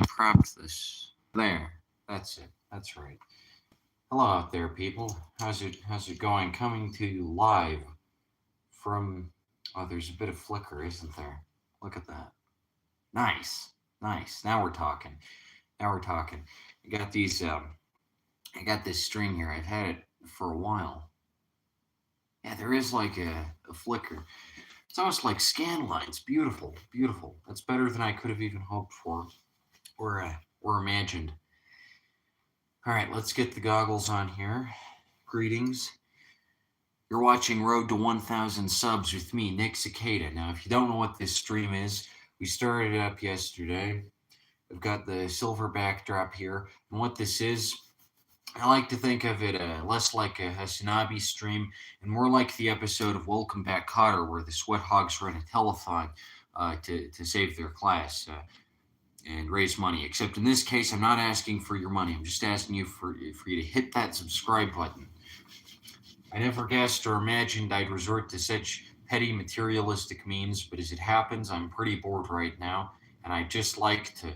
Prop this. There. That's it. That's right. Hello out there, people. How's it going? Coming to you live from. Oh, there's a bit of flicker, isn't there? Look at that. Nice, nice. Now we're talking. Now we're talking. I got these. I got this string here. I've had it for a while. Yeah, there is like a flicker. It's almost like scan lines. Beautiful, beautiful. That's better than I could have even hoped for or imagined. All right, let's get the goggles on here. Greetings. You're watching Road to 1,000 Subs with me, Nick Cicada. Now, if you don't know what this stream is, we started it up yesterday. I've got the silver backdrop here. And what this is, I like to think of it less like a Hasanabi stream and more like the episode of Welcome Back, Kotter, where the Sweat Hogs run a telethon to save their class. And raise money. Except in this case, I'm not asking for your money. I'm just asking you for you to hit that subscribe button. I never guessed or imagined I'd resort to such petty materialistic means, but as it happens, I'm pretty bored right now, and I just like to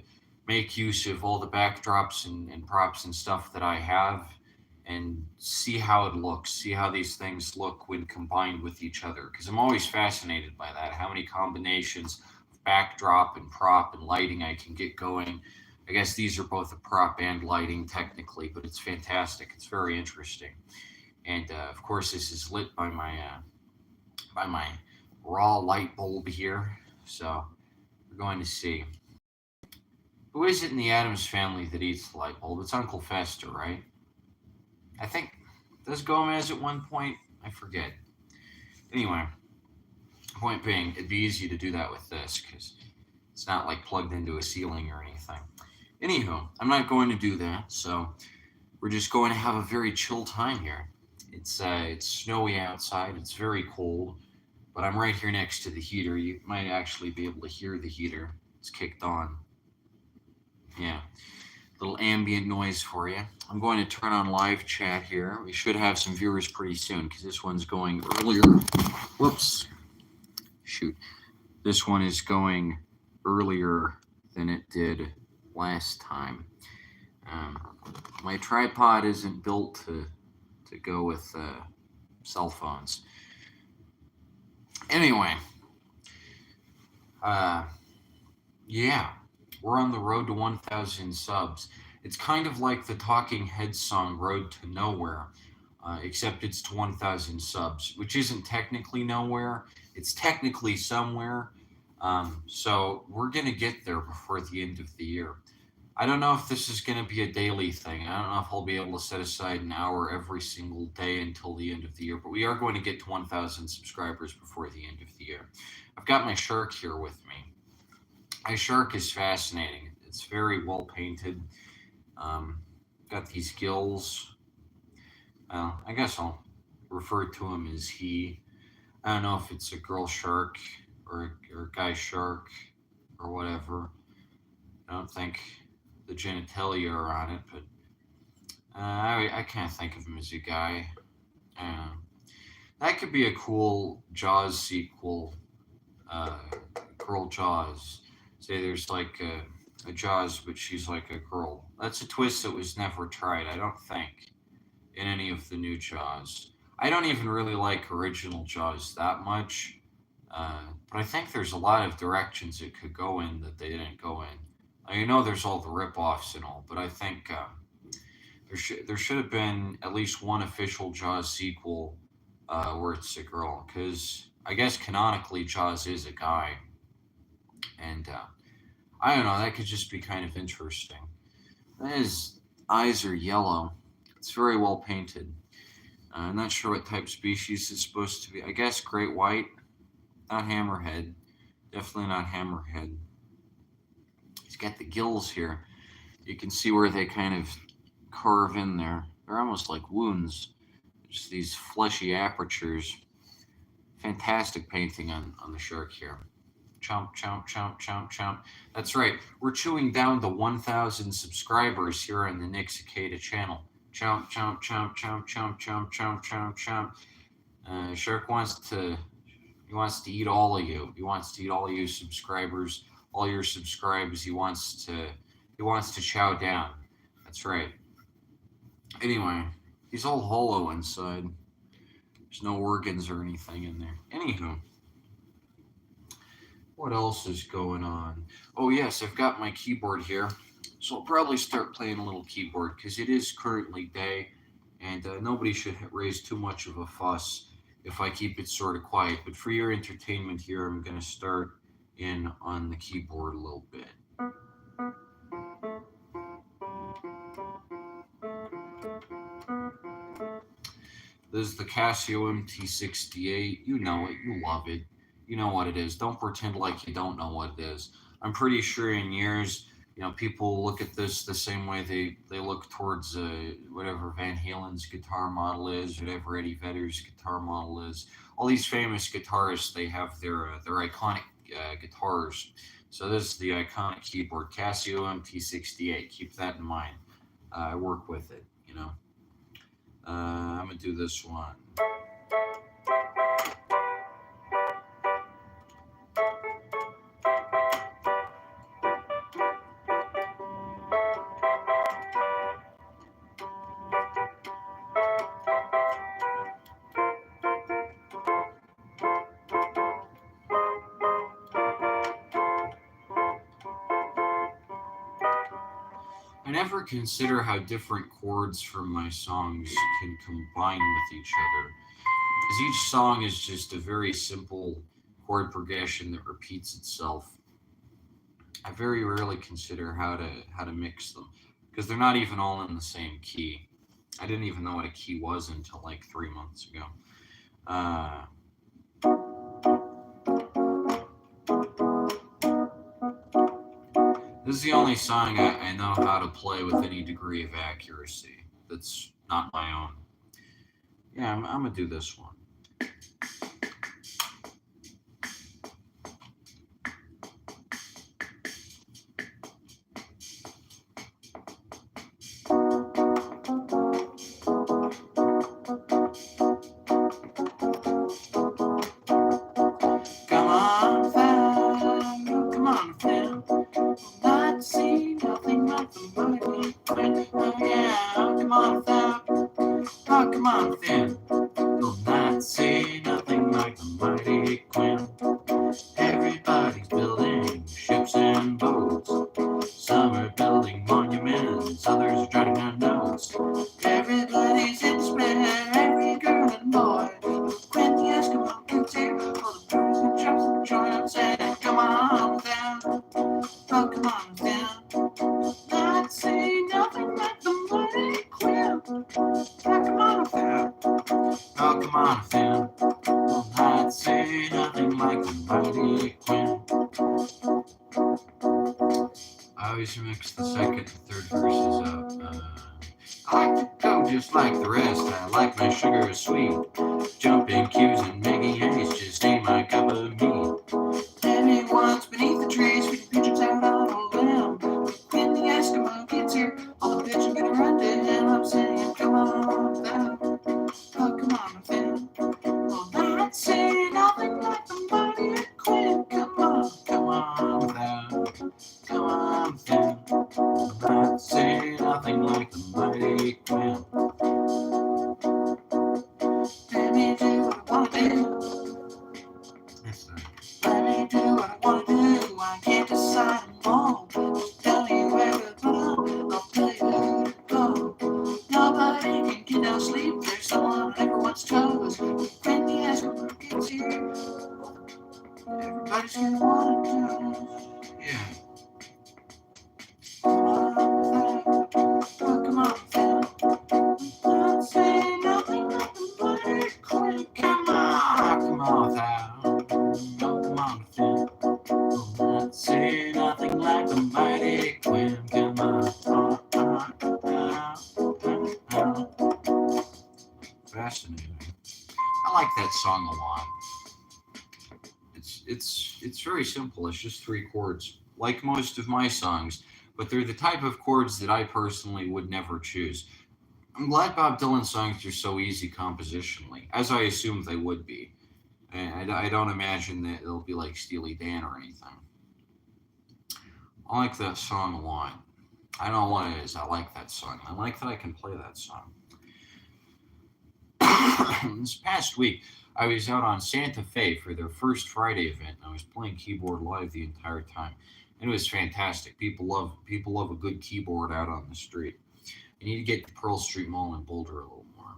make use of all the backdrops and props and stuff that I have and see how it looks, see how these things look when combined with each other. Because I'm always fascinated by that, how many combinations backdrop and prop and lighting I can get going. I guess these are both a prop and lighting technically, but it's fantastic. It's very interesting, and of course, this is lit by my raw light bulb here. So we're going to see who is it in the Adams family that eats the light bulb. It's Uncle Fester, right? I think does Gomez at one point. I forget. Anyway, point being, it'd be easy to do that with this because it's not like plugged into a ceiling or anything. Anywho, I'm not going to do that, so we're just going to have a very chill time here. It's snowy outside. It's very cold, but I'm right here next to the heater. You might actually be able to hear the heater. It's kicked on. Yeah, little ambient noise for you. I'm going to turn on live chat here. We should have some viewers pretty soon because this one's going earlier. Whoops. Shoot. This one is going earlier than it did last time. My tripod isn't built to go with cell phones. Anyway, yeah, we're on the road to 1,000 subs. It's kind of like the Talking Heads song Road to Nowhere, except it's to 1,000 subs, which isn't technically nowhere. It's technically somewhere. So we're going to get there before the end of the year. I don't know if this is going to be a daily thing. I don't know if I'll be able to set aside an hour every single day until the end of the year, but we are going to get to 1,000 subscribers before the end of the year. I've got my shark here with me. My shark is fascinating. It's very well painted. Got these gills. I guess I'll refer to him as he. I don't know if it's a girl shark or a guy shark or whatever. I don't think the genitalia are on it, but I can't think of him as a guy. Uh, that could be a cool Jaws sequel. Uh, Girl Jaws. Say there's like a Jaws, but she's like a girl. That's a twist that was never tried, I don't think, in any of the new Jaws. I don't even really like original Jaws that much, but I think there's a lot of directions it could go in that they didn't go in. I know there's all the rip-offs and all, but I think there should have been at least one official Jaws sequel where it's a girl, because I guess canonically Jaws is a guy, and I don't know. That could just be kind of interesting. His eyes are yellow. It's very well painted. I'm not sure what type species it's supposed to be. I guess great white, not hammerhead. Definitely not hammerhead. He's got the gills here. You can see where they kind of carve in there. They're almost like wounds. Just these fleshy apertures. Fantastic painting on the shark here. Chomp, chomp, chomp, chomp, chomp. That's right. We're chewing down the 1,000 subscribers here on the Nick Cicada channel. Chomp, chomp, chomp, chomp, chomp, chomp, chomp, chomp, chomp. Shark wants to eat all of you. He wants to eat all of you subscribers, all your subscribers. He wants to chow down. That's right. Anyway, he's all hollow inside. There's no organs or anything in there. Anywho, what else is going on? Oh yes, I've got my keyboard here, so I'll probably start playing a little keyboard because it is currently day, and nobody should raise too much of a fuss if I keep it sort of quiet. But for your entertainment here, I'm gonna start in on the keyboard a little bit. This is the Casio MT68. You know it. You love it. You know what it is. Don't pretend like you don't know what it is. I'm pretty sure in years, people look at this the same way they look towards whatever Van Halen's guitar model is, whatever Eddie Vedder's guitar model is. All these famous guitarists, they have their iconic guitars. So this is the iconic keyboard, Casio MT68. Keep that in mind. I work with it. I'm gonna do this one. I never consider how different chords from my songs can combine with each other, because each song is just a very simple chord progression that repeats itself. I very rarely consider how to mix them, because they're not even all in the same key. I didn't even know what a key was until like 3 months ago. Uh, this is the only song I know how to play with any degree of accuracy that's not my own. Yeah, I'm gonna do this one. Come on, fam, come on, fam. Not see nothing but the money. Oh yeah, come on, fam. Oh, come on, fam. You'll not see nothing like the mighty Quinn. Everybody's building ships and boats. Some are building monuments, others are jotting down notes. Everybody's in despair, every girl and boy. When the Eskimo gets here, all the birds and chirps and triumphs and come on down. Oh, come on down. Not say nothing like the mighty Quinn. Oh, come on down. Oh, come on down. Not say nothing like the mighty Quinn. I always mix the second and third verses up. I like to go just like the rest. I like my sugar sweet. Jumping cues and making haste just ain't my cup of meat. Everyone's beneath the trees, feeding pigeons out on a limb. When the Eskimo gets here, all the pigeons gonna run to him. I'm saying, come on down. Oh, come on, fam. Well, not say nothing like the mighty Quinn. Come on down. Come on down. Not say nothing like the mighty Quinn. Let me do what I wanna do. Let me do what I wanna do. I can't decide alone. Just tell me where to go. I'll tell you who to go. Nobody can get no sleep. There's someone on everyone's toes. When the Eskimo gets here, everybody's gonna wanna do. Yeah. Come on, fam. Don't say nothing like the mighty Quinn. Come on, fam. Oh, come on, fam. Don't say nothing like the mighty Quinn. Come on. Fascinating. I like that song a lot. It's very simple. It's just three chords, like most of my songs, but they're the type of chords that I personally would never choose. I'm glad Bob Dylan songs are so easy compositionally, as I assumed they would be. I don't imagine that it'll be like Steely Dan or anything. I like that song a lot. I don't know what it is. I like that song. I like that I can play that song. This past week, I was out on Santa Fe for their first Friday event, and I was playing keyboard live the entire time. And it was fantastic. People love a good keyboard out on the street. I need to get to Pearl Street Mall in Boulder a little more.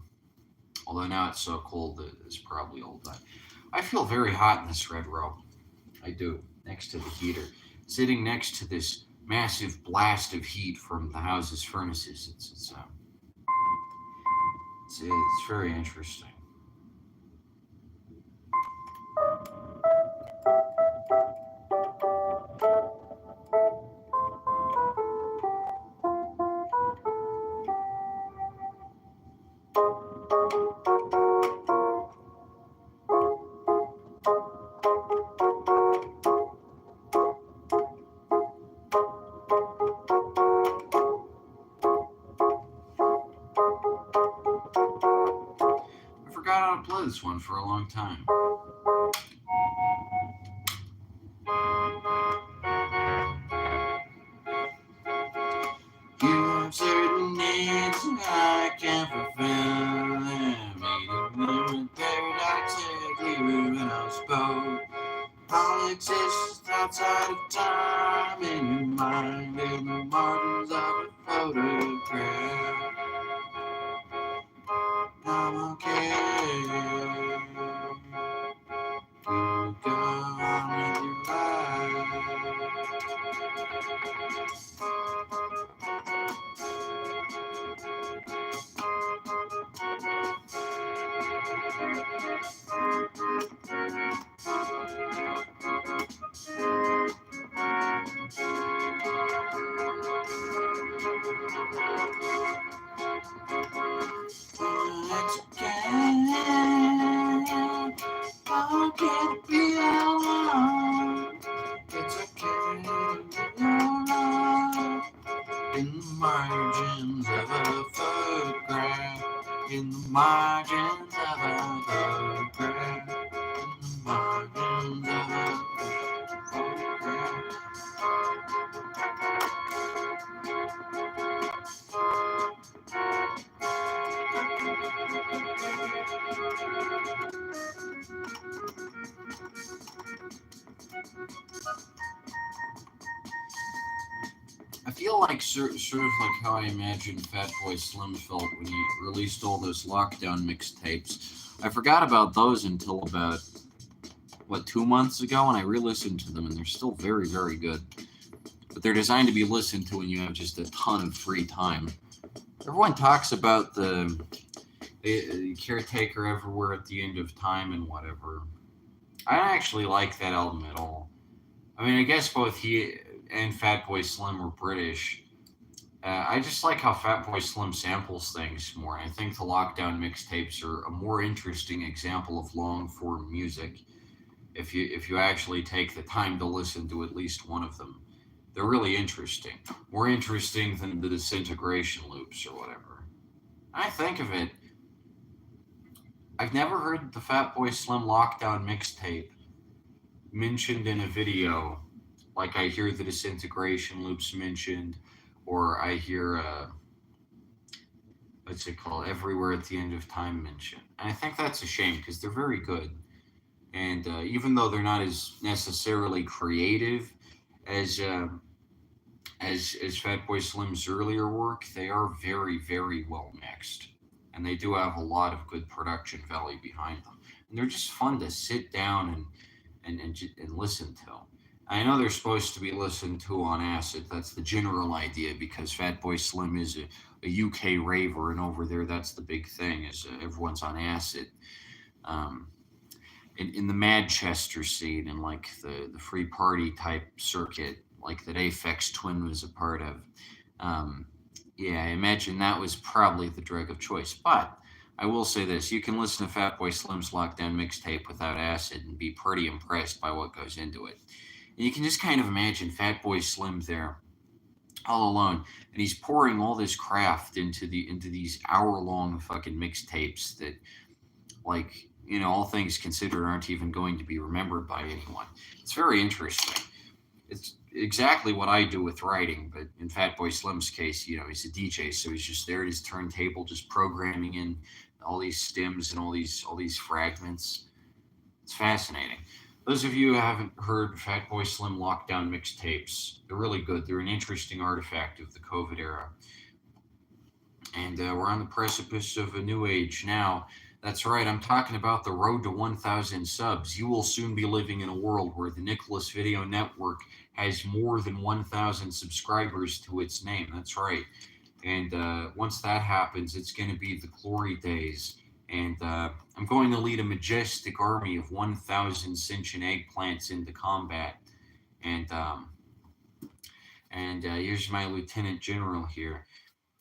Although now it's so cold that it's probably all done. I feel very hot in this red row. I do, next to the heater, sitting next to this massive blast of heat from the house's furnaces. It's very interesting. I forgot how to play this one for a long time. You have certain needs I can't fulfill them. Meeting paradoxically ruin us both. All exists outside of time in your mind, in the margins of a photograph. I'm okay. You go on with your It's okay. Okay to be alone. It's okay to be alone. In the margins of a photograph. In the margins of a photograph. In the margins of a photograph. I feel like sort of like how I imagine Fatboy Slim felt when he released all those lockdown mixtapes. I forgot about those until about 2 months ago, and I re-listened to them, and they're still very, very good. But they're designed to be listened to when you have just a ton of free time. Everyone talks about the caretaker everywhere at the end of time and whatever. I don't actually like that album at all. I mean, I guess both he and Fatboy Slim were British. I just like how Fatboy Slim samples things more. I think the Lockdown mixtapes are a more interesting example of long form music. If you actually take the time to listen to at least one of them, they're really interesting. More interesting than the Disintegration loops or whatever. I think of it. I've never heard the Fatboy Slim Lockdown mixtape mentioned in a video like I hear the Disintegration loops mentioned, or I hear what's it called, Everywhere at the End of Time mentioned. And I think that's a shame because they're very good. And even though they're not as necessarily creative as as Fatboy Slim's earlier work, they are very very well mixed, and they do have a lot of good production value behind them. And they're just fun to sit down and listen to. I know they're supposed to be listened to on acid. That's the general idea because Fatboy Slim is a UK raver, and over there that's the big thing is everyone's on acid. Um, in the Manchester scene and like the free party type circuit, like that Aphex Twin was a part of. Um, yeah, I imagine that was probably the drug of choice. But I will say this: you can listen to Fatboy Slim's Lockdown mixtape without acid and be pretty impressed by what goes into it. And you can just kind of imagine Fatboy Slim there all alone, and he's pouring all this craft into these hour long fucking mixtapes that, like, all things considered, aren't even going to be remembered by anyone. It's very interesting. It's exactly what I do with writing, but in Fatboy Slim's case, he's a DJ, so he's just there at his turntable, just programming in all these stems and all these fragments. It's fascinating. Those of you who haven't heard Fatboy Slim Lockdown mixtapes, they're really good. They're an interesting artifact of the COVID era. And we're on the precipice of a new age now. That's right, I'm talking about the road to 1,000 subs. You will soon be living in a world where the Nicholas Video Network has more than 1,000 subscribers to its name. That's right. And once that happens, it's going to be the glory days. And I'm going to lead a majestic army of 1,000 sentient eggplants into combat. And here's my lieutenant general here.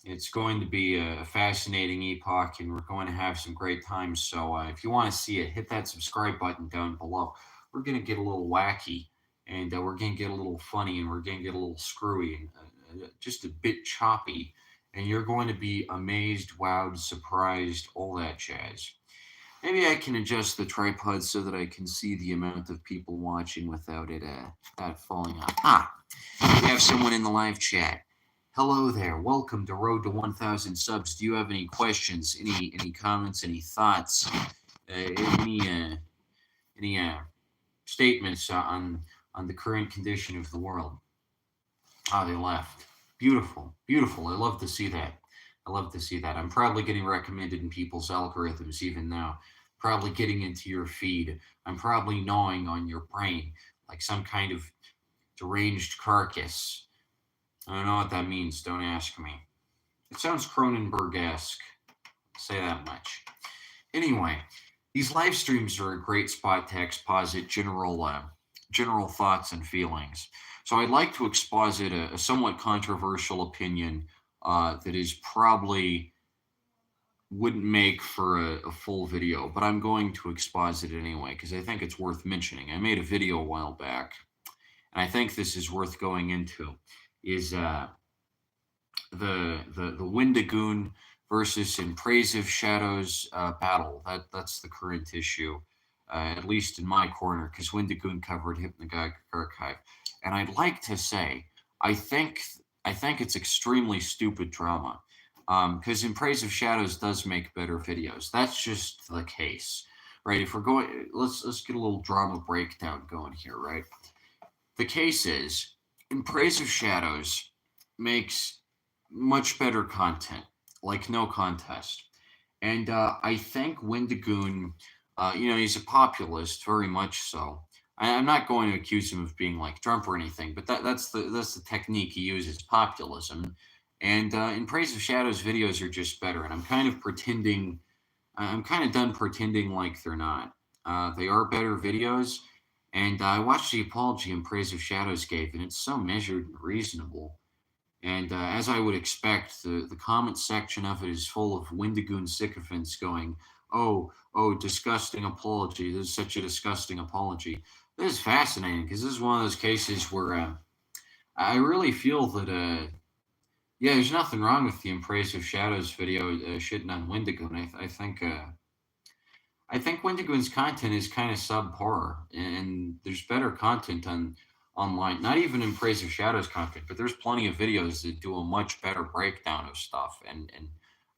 It's going to be a fascinating epoch, and we're going to have some great times. So if you want to see it, hit that subscribe button down below. We're going to get a little wacky, and we're going to get a little funny, and we're going to get a little screwy, and just a bit choppy. And you're going to be amazed, wowed, surprised, all that jazz. Maybe I can adjust the tripod so that I can see the amount of people watching without it falling off. We have someone in the live chat. Hello there. Welcome to Road to 1,000 Subs. Do you have any questions, any comments, any thoughts, any statements on the current condition of the world? They left. Beautiful, beautiful. I love to see that. I'm probably getting recommended in people's algorithms even now. Probably getting into your feed. I'm probably gnawing on your brain like some kind of deranged carcass. I don't know what that means. Don't ask me. It sounds Cronenberg-esque. I'll say that much. Anyway, these live streams are a great spot to exposit general thoughts and feelings. So I'd like to exposit a somewhat controversial opinion that is probably wouldn't make for a full video, but I'm going to exposit it anyway because I think it's worth mentioning. I made a video a while back, and I think this is worth going into. Is the Wendigoon versus In Praise of Shadows battle. That's the current issue, at least in my corner, because Wendigoon covered Hypnagogic Archive. And I'd like to say, I think it's extremely stupid drama, because In Praise of Shadows does make better videos. That's just the case, right? If we're going, let's get a little drama breakdown going here, right? The case is, In Praise of Shadows makes much better content, like no contest. And I think Wendigoon, he's a populist, very much so. I'm not going to accuse him of being like Trump or anything, but that's the technique he uses, populism. And In Praise of Shadows videos are just better, and I'm kind of done pretending like they're not. They are better videos, and I watched the apology In Praise of Shadows gave, and it's so measured and reasonable. And as I would expect, the comment section of it is full of Wendigoon sycophants going, oh, disgusting apology. This is such a disgusting apology. This is fascinating because this is one of those cases where I really feel that, there's nothing wrong with the In Praise of Shadows video shitting on Wendigoon. I think Wendigoon's content is kind of subpar, and there's better content online. Not even In Praise of Shadows content, but there's plenty of videos that do a much better breakdown of stuff and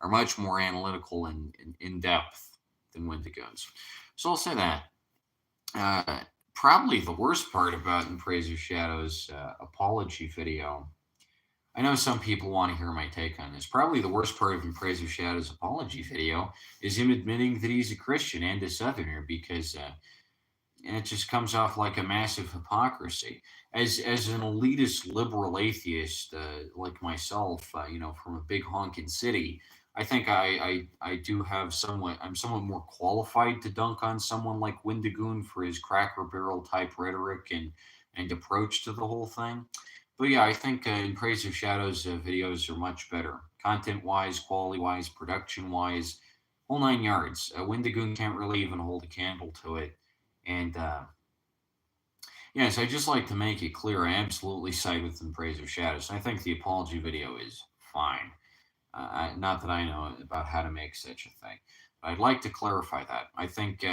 are much more analytical and in depth than Wendigoon's. So I'll say that. Probably the worst part about In Praise of Shadows apology video. I know some people want to hear my take on this. Probably the worst part of In Praise of Shadows apology video is him admitting that he's a Christian and a Southerner, because it just comes off like a massive hypocrisy. As an elitist liberal atheist like myself, from a big honking city, I think I do have I'm somewhat more qualified to dunk on someone like Wendigoon for his Cracker Barrel type rhetoric and approach to the whole thing. But yeah, I think In Praise of Shadows videos are much better, content-wise, quality-wise, production-wise, whole 9 yards. Wendigoon can't really even hold a candle to it. And yes, I just like to make it clear I absolutely side with In Praise of Shadows. I think the apology video is fine. Not that I know about how to make such a thing, but I'd like to clarify that. I think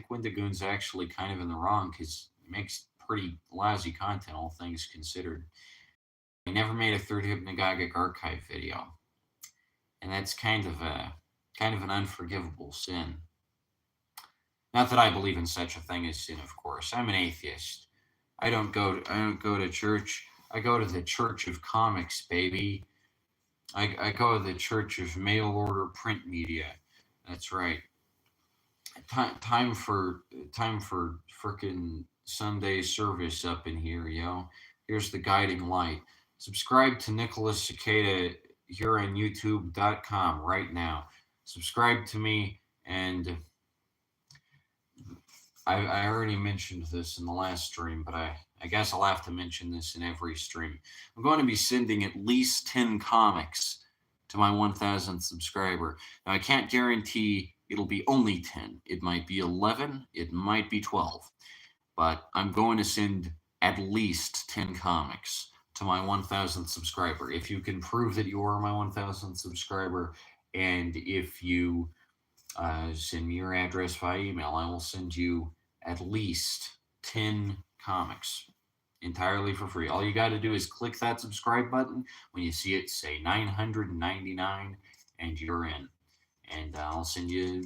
Wendigoon's actually kind of in the wrong because it makes pretty lousy content, all things considered. I never made a third Hypnagogic archive video, and that's kind of an unforgivable sin. Not that I believe in such a thing as sin, of course. I'm an atheist. I don't go to church. I go to the Church of Comics, baby. I go to the Church of Mail Order Print Media. That's right. Time for frickin' Sunday service up in here, yo. Here's the guiding light. Subscribe to Nicholas Cicada here on YouTube.com right now. Subscribe to me, and I already mentioned this in the last stream, but I guess I'll have to mention this in every stream. I'm going to be sending at least 10 comics to my 1,000th subscriber. Now, I can't guarantee it'll be only 10. It might be 11. It might be 12. But I'm going to send at least 10 comics to my 1,000th subscriber. If you can prove that you are my 1,000th subscriber, and if you send me your address via email, I will send you at least 10 comics entirely for free. All you got to do is click that subscribe button. When you see it say 999, and you're in. And I'll send you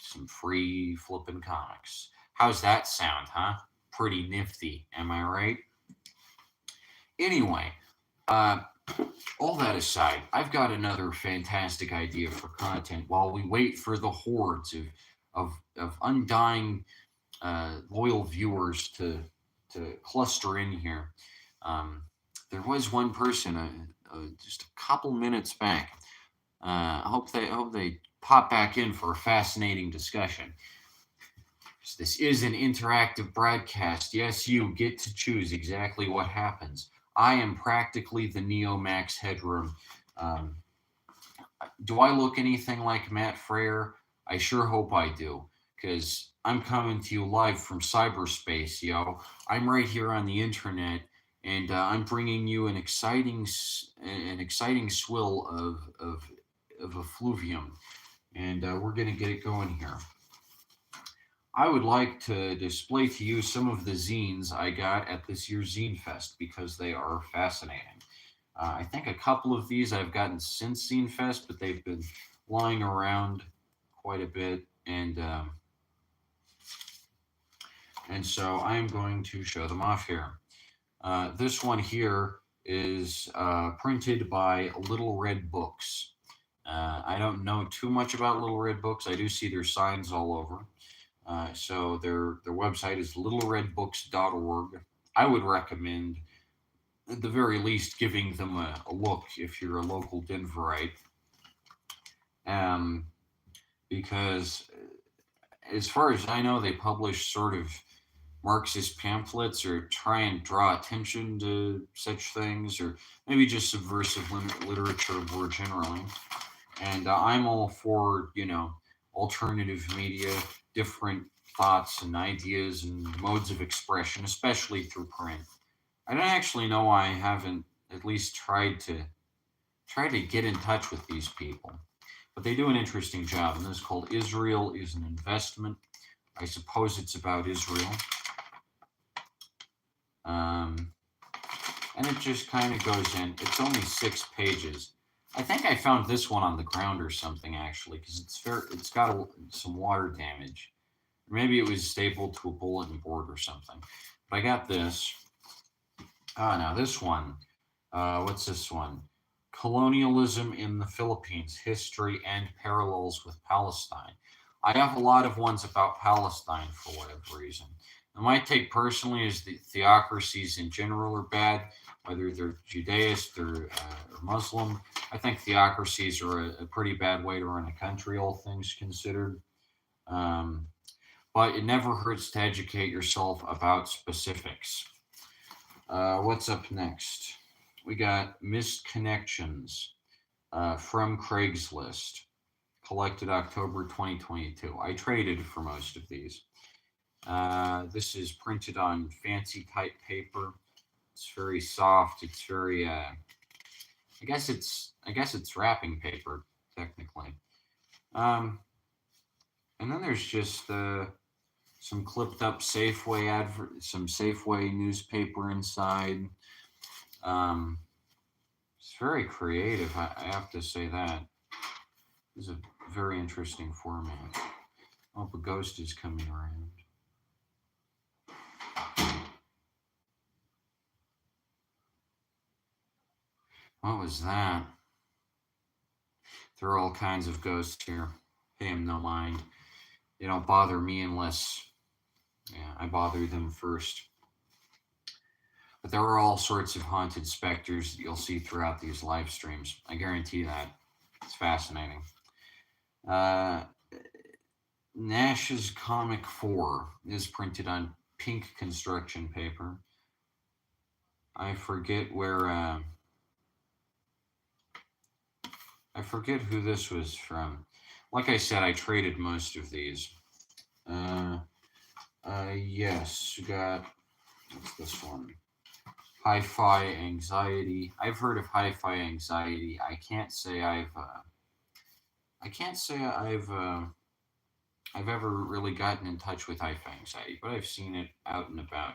some free flipping comics. How's that sound, huh? Pretty nifty, am I right? Anyway, all that aside, I've got another fantastic idea for content while we wait for the hordes of undying loyal viewers to cluster in here. There was one person just a couple minutes back. I hope they pop back in for a fascinating discussion. This is an interactive broadcast. Yes, you get to choose exactly what happens. I am practically the Neo Max Headroom. Do I look anything like Matt Frayer? I sure hope I do, because I'm coming to you live from cyberspace, yo. I'm right here on the internet, and I'm bringing you an exciting swill of effluvium, and we're gonna get it going here. I would like to display to you some of the zines I got at this year's Zine Fest because they are fascinating. I think a couple of these I've gotten since Zine Fest, but they've been lying around quite a bit, and so I'm going to show them off here. This one here is printed by Little Red Books. I don't know too much about Little Red Books. I do see their signs all over. So their website is littleredbooks.org. I would recommend, at the very least, giving them a look if you're a local Denverite. Because as far as I know, they publish sort of Marxist pamphlets or try and draw attention to such things, or maybe just subversive literature more generally. And I'm all for, alternative media, different thoughts and ideas and modes of expression, especially through print. I don't actually know why I haven't at least tried to get in touch with these people. But they do an interesting job, and this is called Israel is an Investment. I suppose it's about Israel. And it just kind of goes in. It's only 6 pages. I think I found this one on the ground or something, actually, because it's got some water damage. Maybe it was stapled to a bulletin board or something. But I got this. Now this one. What's this one? Colonialism in the Philippines, History and Parallels with Palestine. I have a lot of ones about Palestine for whatever reason. My take personally is the theocracies in general are bad, whether they're Judaist or Muslim. I think theocracies are a pretty bad way to run a country, all things considered. But it never hurts to educate yourself about specifics. What's up next? We got Missed Connections from Craigslist, collected October 2022. I traded for most of these. This is printed on fancy type paper. It's very soft. It's very, I guess it's wrapping paper technically. And then there's just some clipped up Safeway some Safeway newspaper inside. Um, it's very creative. I have to say that. It's a very interesting format. I hope a ghost is coming around. What was that? There are all kinds of ghosts here. Pay them no mind. They don't bother me unless, yeah, I bother them first. But there are all sorts of haunted specters that you'll see throughout these live streams. I guarantee that. It's fascinating. Uh, Nash's Comic 4 is printed on pink construction paper. I forget where. I forget who this was from. Like I said, I traded most of these. Yes, we got. What's this one? Hi-Fi Anxiety. I've heard of Hi-Fi Anxiety. I can't say I've. I've ever really gotten in touch with Hi-Fi Anxiety, but I've seen it out and about.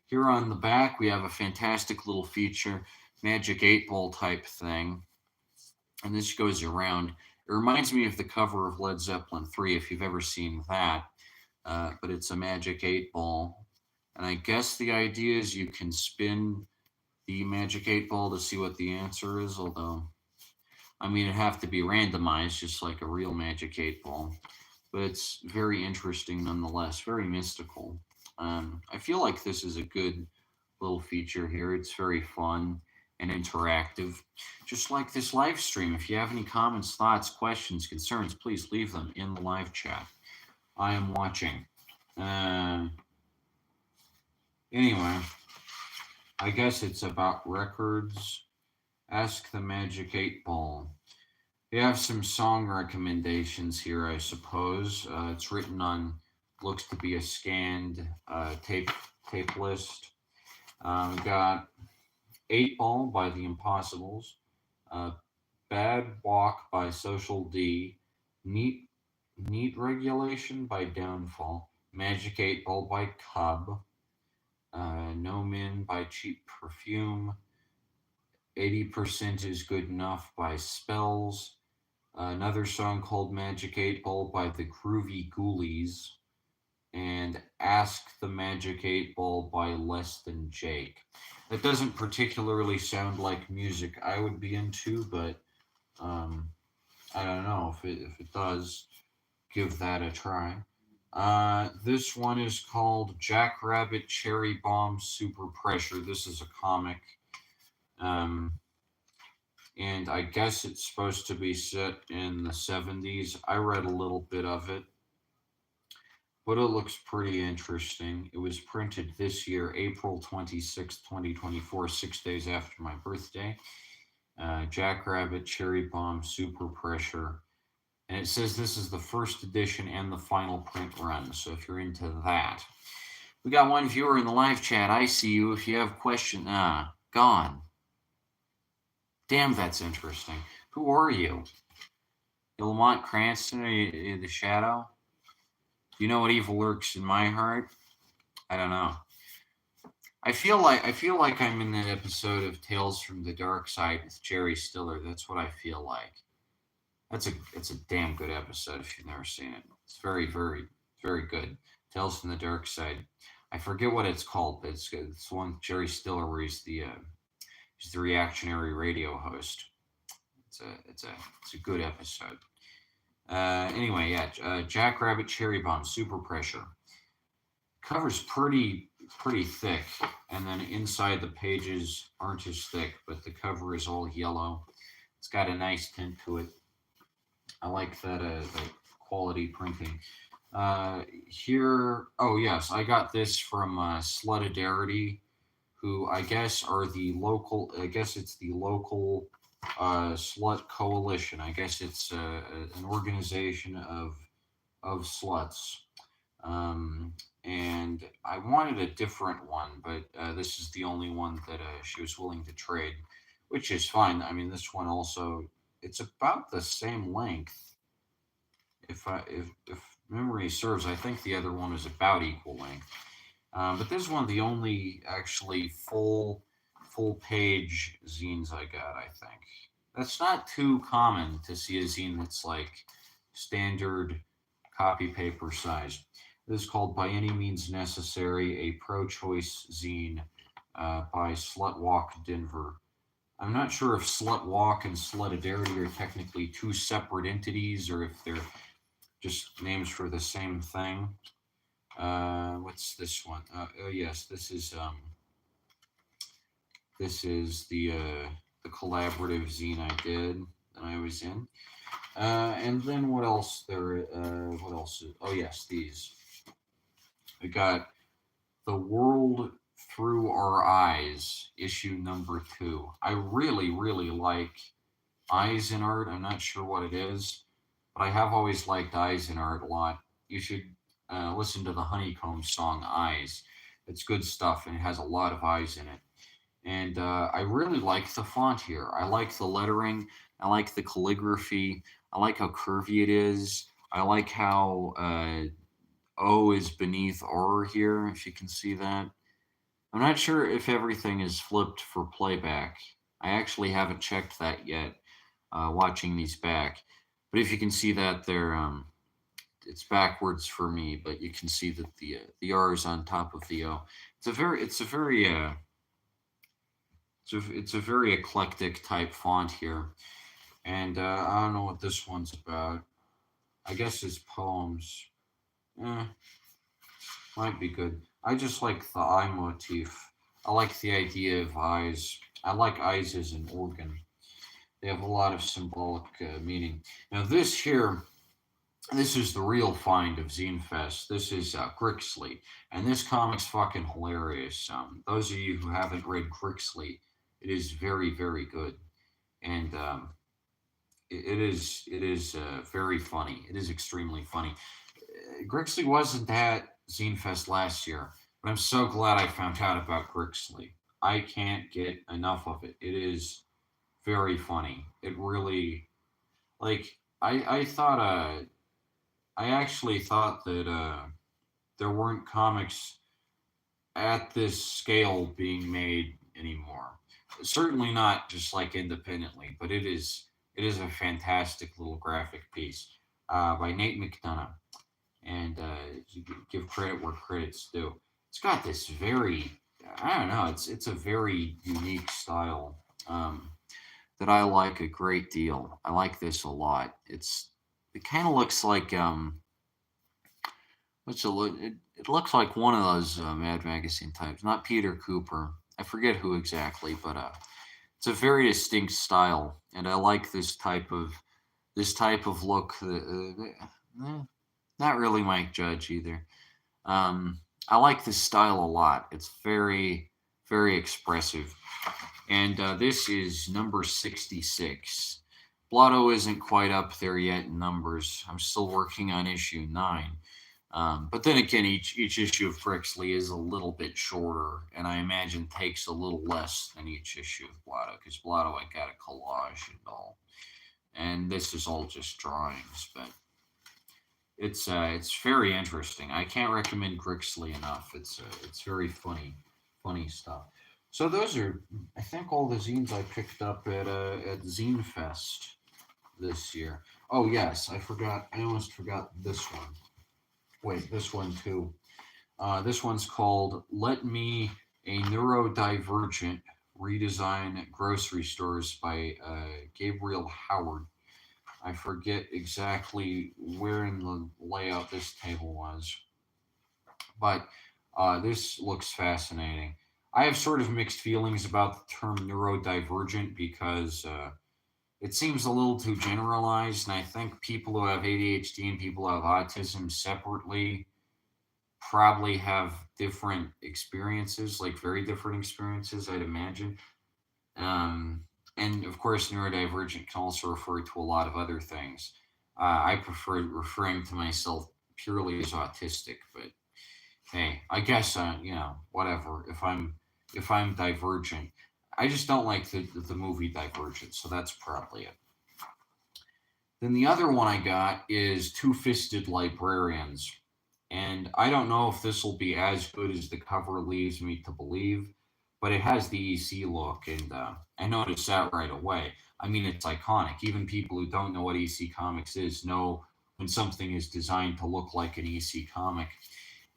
Here on the back, we have a fantastic little feature, Magic 8 Ball type thing. And this goes around. It reminds me of the cover of Led Zeppelin 3, if you've ever seen that. But it's a Magic 8 Ball. And I guess the idea is you can spin the Magic 8 Ball to see what the answer is, although, I mean, it'd have to be randomized, just like a real Magic 8 Ball. But it's very interesting nonetheless, very mystical. I feel like this is a good little feature here. It's very fun and interactive. Just like this live stream, if you have any comments, thoughts, questions, concerns, please leave them in the live chat. I am watching. Anyway, I guess it's about records. Ask the Magic 8 Ball. We have some song recommendations here, I suppose. It's written on, looks to be a scanned tape list. We got 8 Ball by The Impossibles, Bad Walk by Social D, Neat Regulation by Downfall, Magic 8 Ball by Cub, No Min by Cheap Perfume, 80% is Good Enough by Spells, another song called Magic 8 Ball by the Groovy Ghoulies, and Ask the Magic 8 Ball by Less Than Jake. That doesn't particularly sound like music I would be into, but I don't know if it does. Give that a try. This one is called Jackrabbit Cherry Bomb Super Pressure. This is a comic. And I guess it's supposed to be set in the 70s. I read a little bit of it, but it looks pretty interesting. It was printed this year, April 26, 2024, 6 days after my birthday. Jackrabbit Cherry Bomb Super Pressure. And it says this is the first edition and the final print run. So if you're into that. We got one viewer in the live chat. I see you. If you have a question, gone. Damn, that's interesting. Who are you? Lamont Cranston? Are you the Shadow? Do you know what evil lurks in my heart? I don't know. I feel like I'm in that episode of Tales from the Dark Side with Jerry Stiller. That's what I feel like. It's a damn good episode if you've never seen it. It's very, very, very good. Tales from the Dark Side. I forget what it's called, but it's one Jerry Stiller where he's the reactionary radio host. It's a good episode. Anyway, yeah, Jackrabbit Cherry Bomb Super Pressure. Cover's pretty thick, and then inside the pages aren't as thick, but the cover is all yellow. It's got a nice tint to it. I like that quality printing. Here, oh yes, I got this from Slutardy, who I guess are the local. I guess it's the local slut coalition. I guess it's an organization of sluts. And I wanted a different one, but this is the only one that she was willing to trade, which is fine. I mean, this one also, it's about the same length. If memory serves, I think the other one is about equal length. But this is one of the only actually full page zines I got. I think that's not too common to see a zine that's like standard copy paper size. This is called By Any Means Necessary, a pro-choice zine by Slutwalk Denver. I'm not sure if Slutwalk and Solidarity are technically two separate entities or if they're just names for the same thing. What's this one? Oh yes, this is the collaborative zine I did that I was in. And then what else there? What else? Oh yes, these. We got The World Through Our Eyes, issue number 2. I really like eyes in art. I'm not sure what it is, but I have always liked eyes in art a lot. You should listen to the Honeycomb song Eyes. It's good stuff and it has a lot of eyes in it. And I really like the font here. I like the lettering. I like the calligraphy. I like how curvy it is. I like how O is beneath R here, if you can see that. I'm not sure if everything is flipped for playback. I actually haven't checked that yet, watching these back. But if you can see that there, it's backwards for me, but you can see that the R is on top of the O. It's a very eclectic type font here, and I don't know what this one's about. I guess it's poems. Eh, might be good. I just like the eye motif. I like the idea of eyes. I like eyes as an organ. They have a lot of symbolic meaning. Now this here, this is the real find of Zine Fest. This is Crixley, and this comic's fucking hilarious. Those of you who haven't read Crixley, it is very good, and it is very funny. It is extremely funny. Grixley wasn't at Zine Fest last year, but I'm so glad I found out about Grixley. I can't get enough of it. It is very funny. It really like I thought I actually thought that there weren't comics at this scale being made anymore. Certainly not just like independently, but it is a fantastic little graphic piece by Nate McDonough, and give credit where credit's due. It's got this very, I don't know, it's a very unique style that I like a great deal. I like this a lot. It kind of looks like what's it look? It looks like one of those Mad Magazine types, not Peter Cooper. I forget who exactly, but it's a very distinct style, and I like this type of look. Not really Mike Judge either. I like this style a lot. It's very expressive, and this is number 66. Blotto isn't quite up there yet in numbers. I'm still working on issue 9. But then again, each issue of Crixley is a little bit shorter, and I imagine takes a little less than each issue of Blotto, because Blotto I got a collage and all, and this is all just drawings. But it's very interesting. I can't recommend Crixley enough. It's very funny stuff. So those are, I think, all the zines I picked up at Zine Fest this year. Oh yes, I forgot. I almost forgot this one. Wait, this one too. This one's called "Let Me a Neurodivergent Redesign Grocery Stores" by Gabriel Howard. I forget exactly where in the layout this table was, but this looks fascinating. I have sort of mixed feelings about the term neurodivergent because it seems a little too generalized, and I think people who have ADHD and people who have autism separately probably have different experiences, like very different experiences, I'd imagine. Um, and of course, neurodivergent can also refer to a lot of other things. I prefer referring to myself purely as autistic, but hey, I guess whatever. If I'm divergent, I just don't like the movie Divergent, so that's probably it. Then the other one I got is Two Fisted Librarians. And I don't know if this will be as good as the cover leads me to believe, but it has the EC look, and I noticed that right away. I mean, it's iconic. Even people who don't know what EC Comics is know when something is designed to look like an EC comic.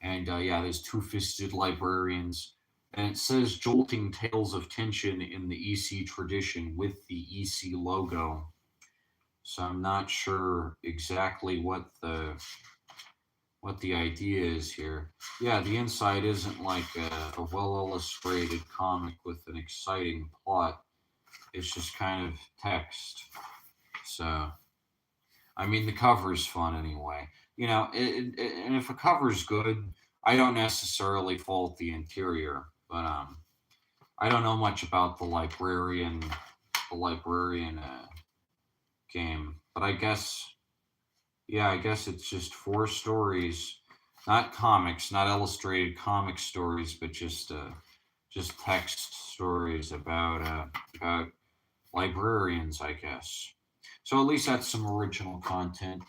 And yeah, there's Two Fisted Librarians. And it says jolting tales of tension in the EC tradition with the EC logo. So I'm not sure exactly what the idea is here. Yeah, the inside isn't like a well illustrated comic with an exciting plot. It's just kind of text. So, I mean, the cover's fun anyway. And if a cover's good, I don't necessarily fault the interior. But I don't know much about the librarian game. But I guess it's just four stories, not comics, not illustrated comic stories, but just text stories about librarians, I guess. So at least that's some original content.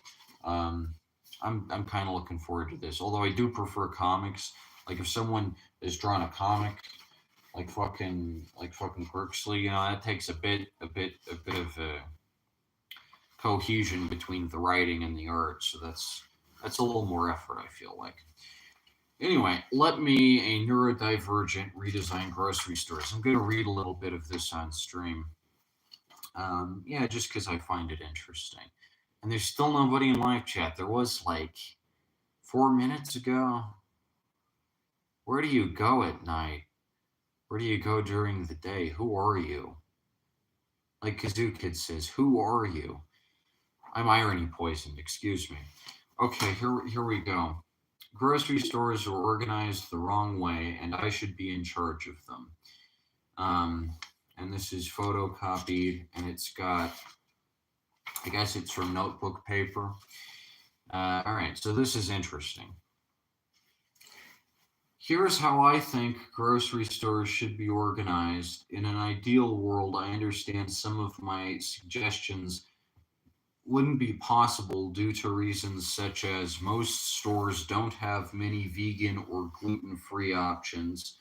Um, I'm kind of looking forward to this. Although I do prefer comics. Like if someone has drawn a comic like fucking Berksley, that takes a bit of cohesion between the writing and the art. So that's a little more effort, I feel like. Anyway, let me a neurodivergent redesign grocery stores. I'm going to read a little bit of this on stream. Yeah, just because I find it interesting. And there's still nobody in live chat. There was like 4 minutes ago. Where do you go at night? Where do you go during the day? Who are you? Like Kazoo Kid says, who are you? I'm irony poisoned, excuse me. Okay, here we go. Grocery stores are organized the wrong way, and I should be in charge of them. Um, and this is photocopied, and it's got, I guess it's from notebook paper. All right, so this is interesting. Here's how I think grocery stores should be organized. In an ideal world, I understand some of my suggestions wouldn't be possible due to reasons such as most stores don't have many vegan or gluten free options.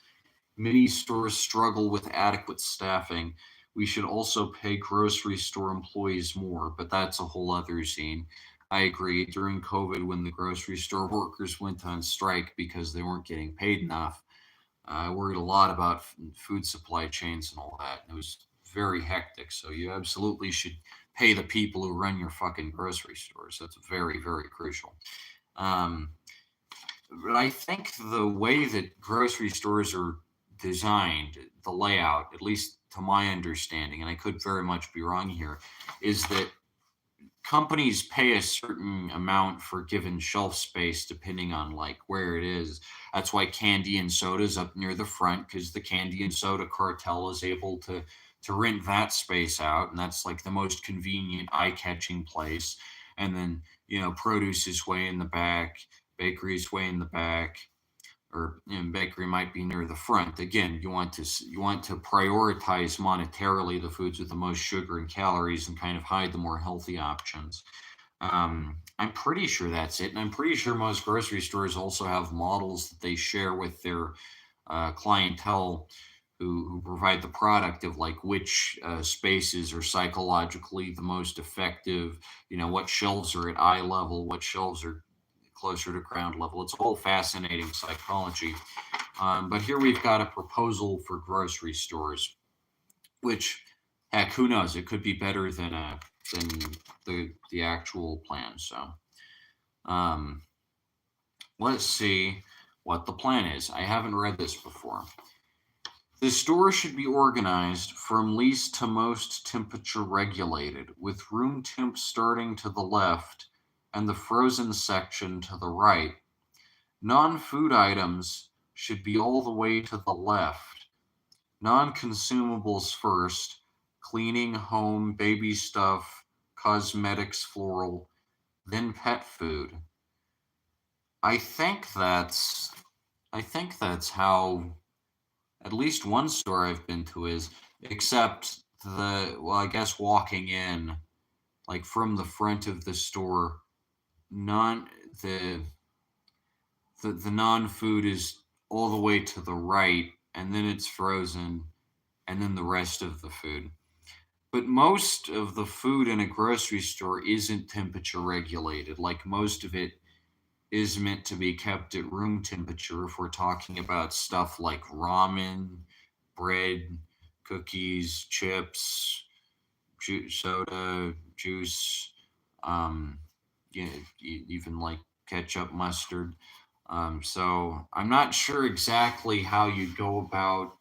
Many stores struggle with adequate staffing. We should also pay grocery store employees more, but that's a whole other scene. I agree. During COVID, when the grocery store workers went on strike because they weren't getting paid enough, I worried a lot about food supply chains and all that. It was very hectic. So you absolutely should pay the people who run your fucking grocery stores. That's very, very crucial. Um, but I think the way that grocery stores are designed, the layout, at least to my understanding, and I could very much be wrong here, is that companies pay a certain amount for given shelf space depending on like where it is. That's why candy and soda is up near the front because the candy and soda cartel is able to rent that space out, and that's like the most convenient, eye-catching place. And then produce is way in the back, bakery is way in the back, or bakery might be near the front. Again, you want to prioritize monetarily the foods with the most sugar and calories and kind of hide the more healthy options. I'm pretty sure that's it, and I'm pretty sure most grocery stores also have models that they share with their clientele who provide the product of like which spaces are psychologically the most effective. What shelves are at eye level, what shelves are closer to ground level. It's all fascinating psychology. But here we've got a proposal for grocery stores, which, heck, who knows? It could be better than the actual plan. So um, let's see what the plan is. I haven't read this before. The store should be organized from least to most temperature regulated, with room temp starting to the left and the frozen section to the right. Non-food items should be all the way to the left. Non-consumables first, cleaning, home, baby stuff, cosmetics, floral, then pet food. I think that's I think that's how at least one store I've been to is, except I guess walking in, like from the front of the store, non the the non-food is all the way to the right, and then it's frozen, and then the rest of the food. But most of the food in a grocery store isn't temperature regulated. Like most of it is meant to be kept at room temperature if we're talking about stuff like ramen, bread, cookies, chips, soda, juice, um, yeah, even like ketchup, mustard. So I'm not sure exactly how you go about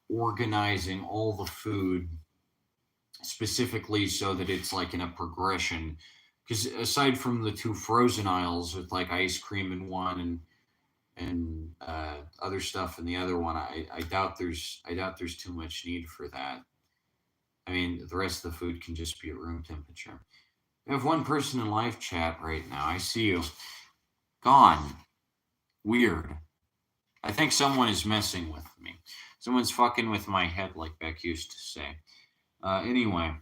organizing all the food specifically so that it's like in a progression. Because aside from the two frozen aisles with like ice cream in one and other stuff in the other one, I doubt there's too much need for that. I mean, the rest of the food can just be at room temperature. We have one person in live chat right now. I see you. Gone. Weird. I think someone is messing with me. Someone's fucking with my head, like Beck used to say. Anyway,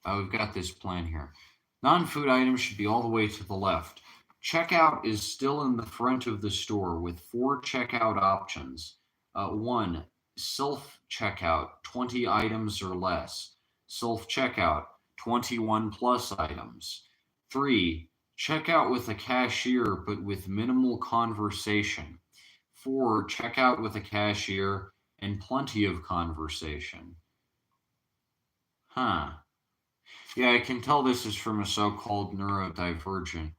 we've got this plan here. Non food items should be all the way to the left. Checkout is still in the front of the store with four checkout options. One, self checkout, 20 items or less. Self checkout, 21 plus items. Three, checkout with a cashier but with minimal conversation. Four, checkout with a cashier and plenty of conversation. Huh. Yeah, I can tell this is from a so called neurodivergent.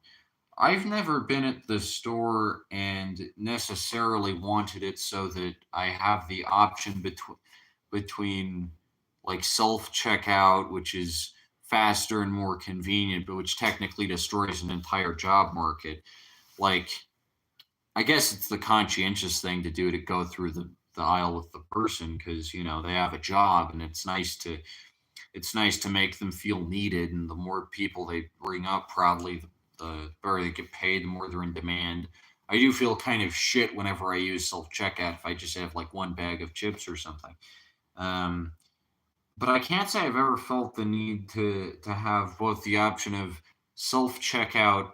I've never been at the store and necessarily wanted it so that I have the option between like self checkout, which is faster and more convenient, but which technically destroys an entire job market. Like, I guess it's the conscientious thing to do to go through the aisle with the person because they have a job and it's nice to make them feel needed, and the more people they bring up, probably the better they get paid, the more they're in demand. I do feel kind of shit whenever I use self checkout if I just have like one bag of chips or something. Um, but I can't say I've ever felt the need to have both the option of self checkout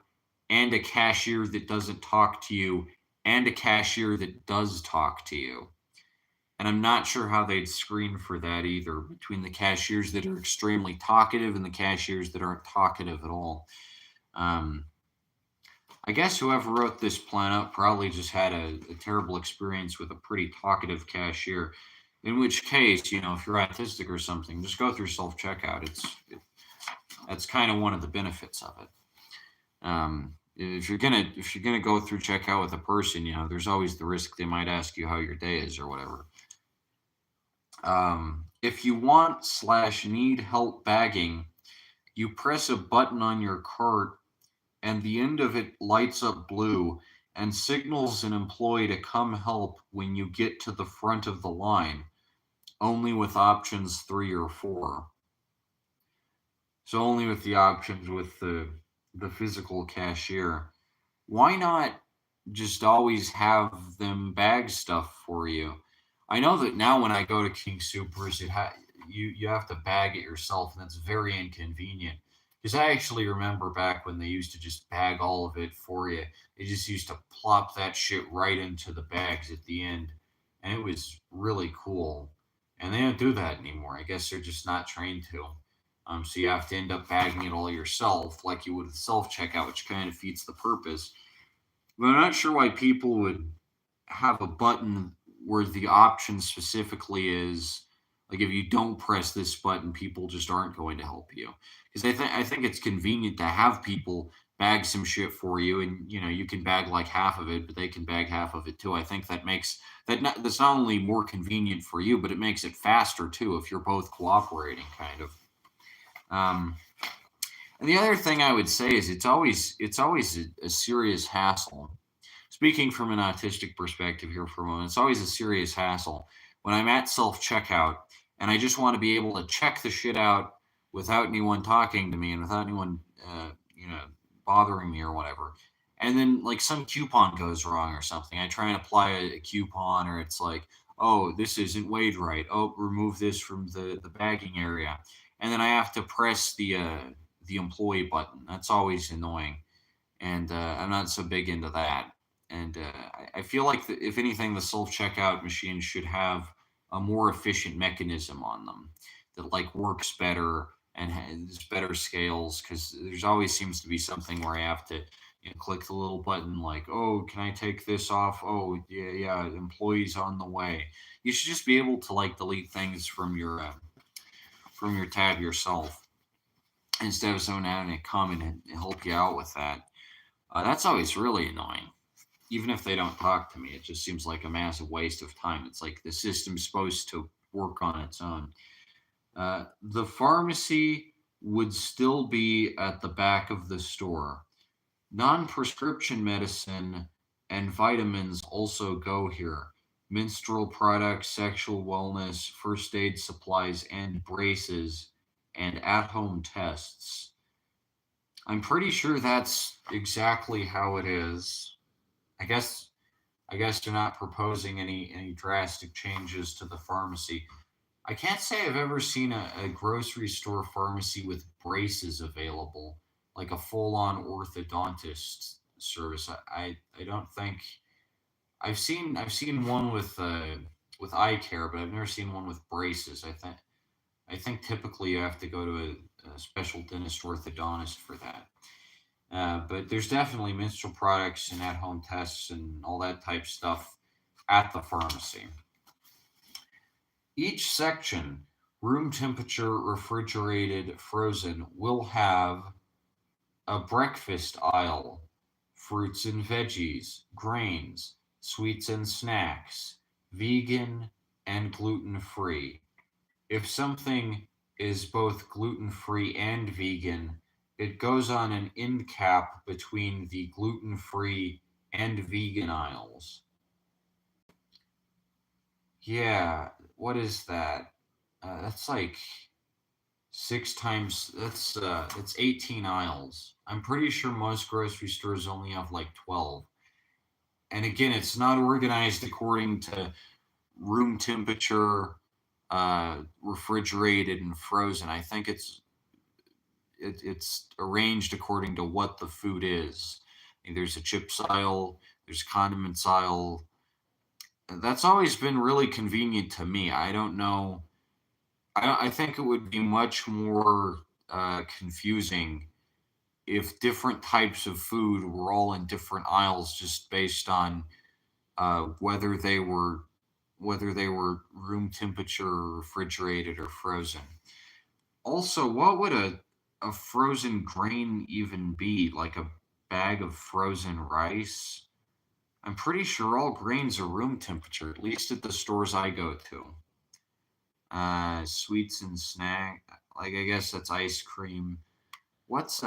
and a cashier that doesn't talk to you and a cashier that does talk to you. And I'm not sure how they'd screen for that either between the cashiers that are extremely talkative and the cashiers that aren't talkative at all. Um, I guess whoever wrote this plan up probably just had a terrible experience with a pretty talkative cashier. In which case, if you're autistic or something, just go through self checkout. That's kind of one of the benefits of it. If you're gonna go through checkout with a person, there's always the risk they might ask you how your day is or whatever. If you want/need help bagging, you press a button on your cart and the end of it lights up blue and signals an employee to come help when you get to the front of the line, only with options 3 or 4. So only with the options with the physical cashier. Why not just always have them bag stuff for you? I know that now when I go to King Supers, you have to bag it yourself, and that's very inconvenient. Because I actually remember back when they used to just bag all of it for you. They just used to plop that shit right into the bags at the end, and it was really cool. And they don't do that anymore. I guess they're just not trained to. So you have to end up bagging it all yourself, like you would with self checkout, which kind of defeats the purpose. But I'm not sure why people would have a button where the option specifically is like if you don't press this button, people just aren't going to help you. Because I think it's convenient to have people bag some shit for you, and you can bag like half of it, but they can bag half of it too. I think that's not only more convenient for you, but it makes it faster too if you're both cooperating, kind of. Um, and the other thing I would say is it's always a serious hassle. Speaking from an autistic perspective here for a moment, it's always a serious hassle when I'm at self checkout and I just want to be able to check the shit out without anyone talking to me and without anyone, bothering me or whatever. And then like some coupon goes wrong or something. I try and apply a coupon, or it's like, oh, this isn't weighed right. Oh, remove this from the bagging area, and then I have to press the employee button. That's always annoying, and I'm not so big into that. And I feel like if anything, the self checkout machines should have a more efficient mechanism on them that like works better and has better scales. Because there's always seems to be something where I have to click the little button like, oh, can I take this off? Oh, yeah, yeah, employees on the way. You should just be able to like delete things from your tab yourself instead of someone having to come and help you out with that. That's always really annoying. Even if they don't talk to me, it just seems like a massive waste of time. It's like the system's supposed to work on its own. The pharmacy would still be at the back of the store. Non prescription medicine and vitamins also go here. Menstrual products, sexual wellness, first aid supplies, and braces, and at home tests. I'm pretty sure that's exactly how it is. I guess I guess they're not proposing any drastic changes to the pharmacy. I can't say I've ever seen a grocery store pharmacy with braces available, like a full on orthodontist service. I don't think I've seen one with eye care, but I've never seen one with braces. I think typically you have to go to a special dentist orthodontist for that. But there's definitely menstrual products and at home tests and all that type stuff at the pharmacy. Each section, room temperature, refrigerated, frozen, will have a breakfast aisle, fruits and veggies, grains, sweets and snacks, vegan and gluten free. If something is both gluten free and vegan, it goes on an end cap between the gluten free and vegan aisles. Yeah, what is that? That's like six times. That's 18 aisles. I'm pretty sure most grocery stores only have like 12. And again, it's not organized according to room temperature, refrigerated and frozen. I think it's arranged according to what the food is. There's a chips aisle, there's condiments aisle. That's always been really convenient to me. I don't know. I think it would be much more confusing if different types of food were all in different aisles just based on whether they were room temperature, refrigerated, or frozen. Also, what would a frozen grain even be? Like a bag of frozen rice? I'm pretty sure all grains are room temperature, at least at the stores I go to. Sweets and snack, like I guess that's ice cream. What's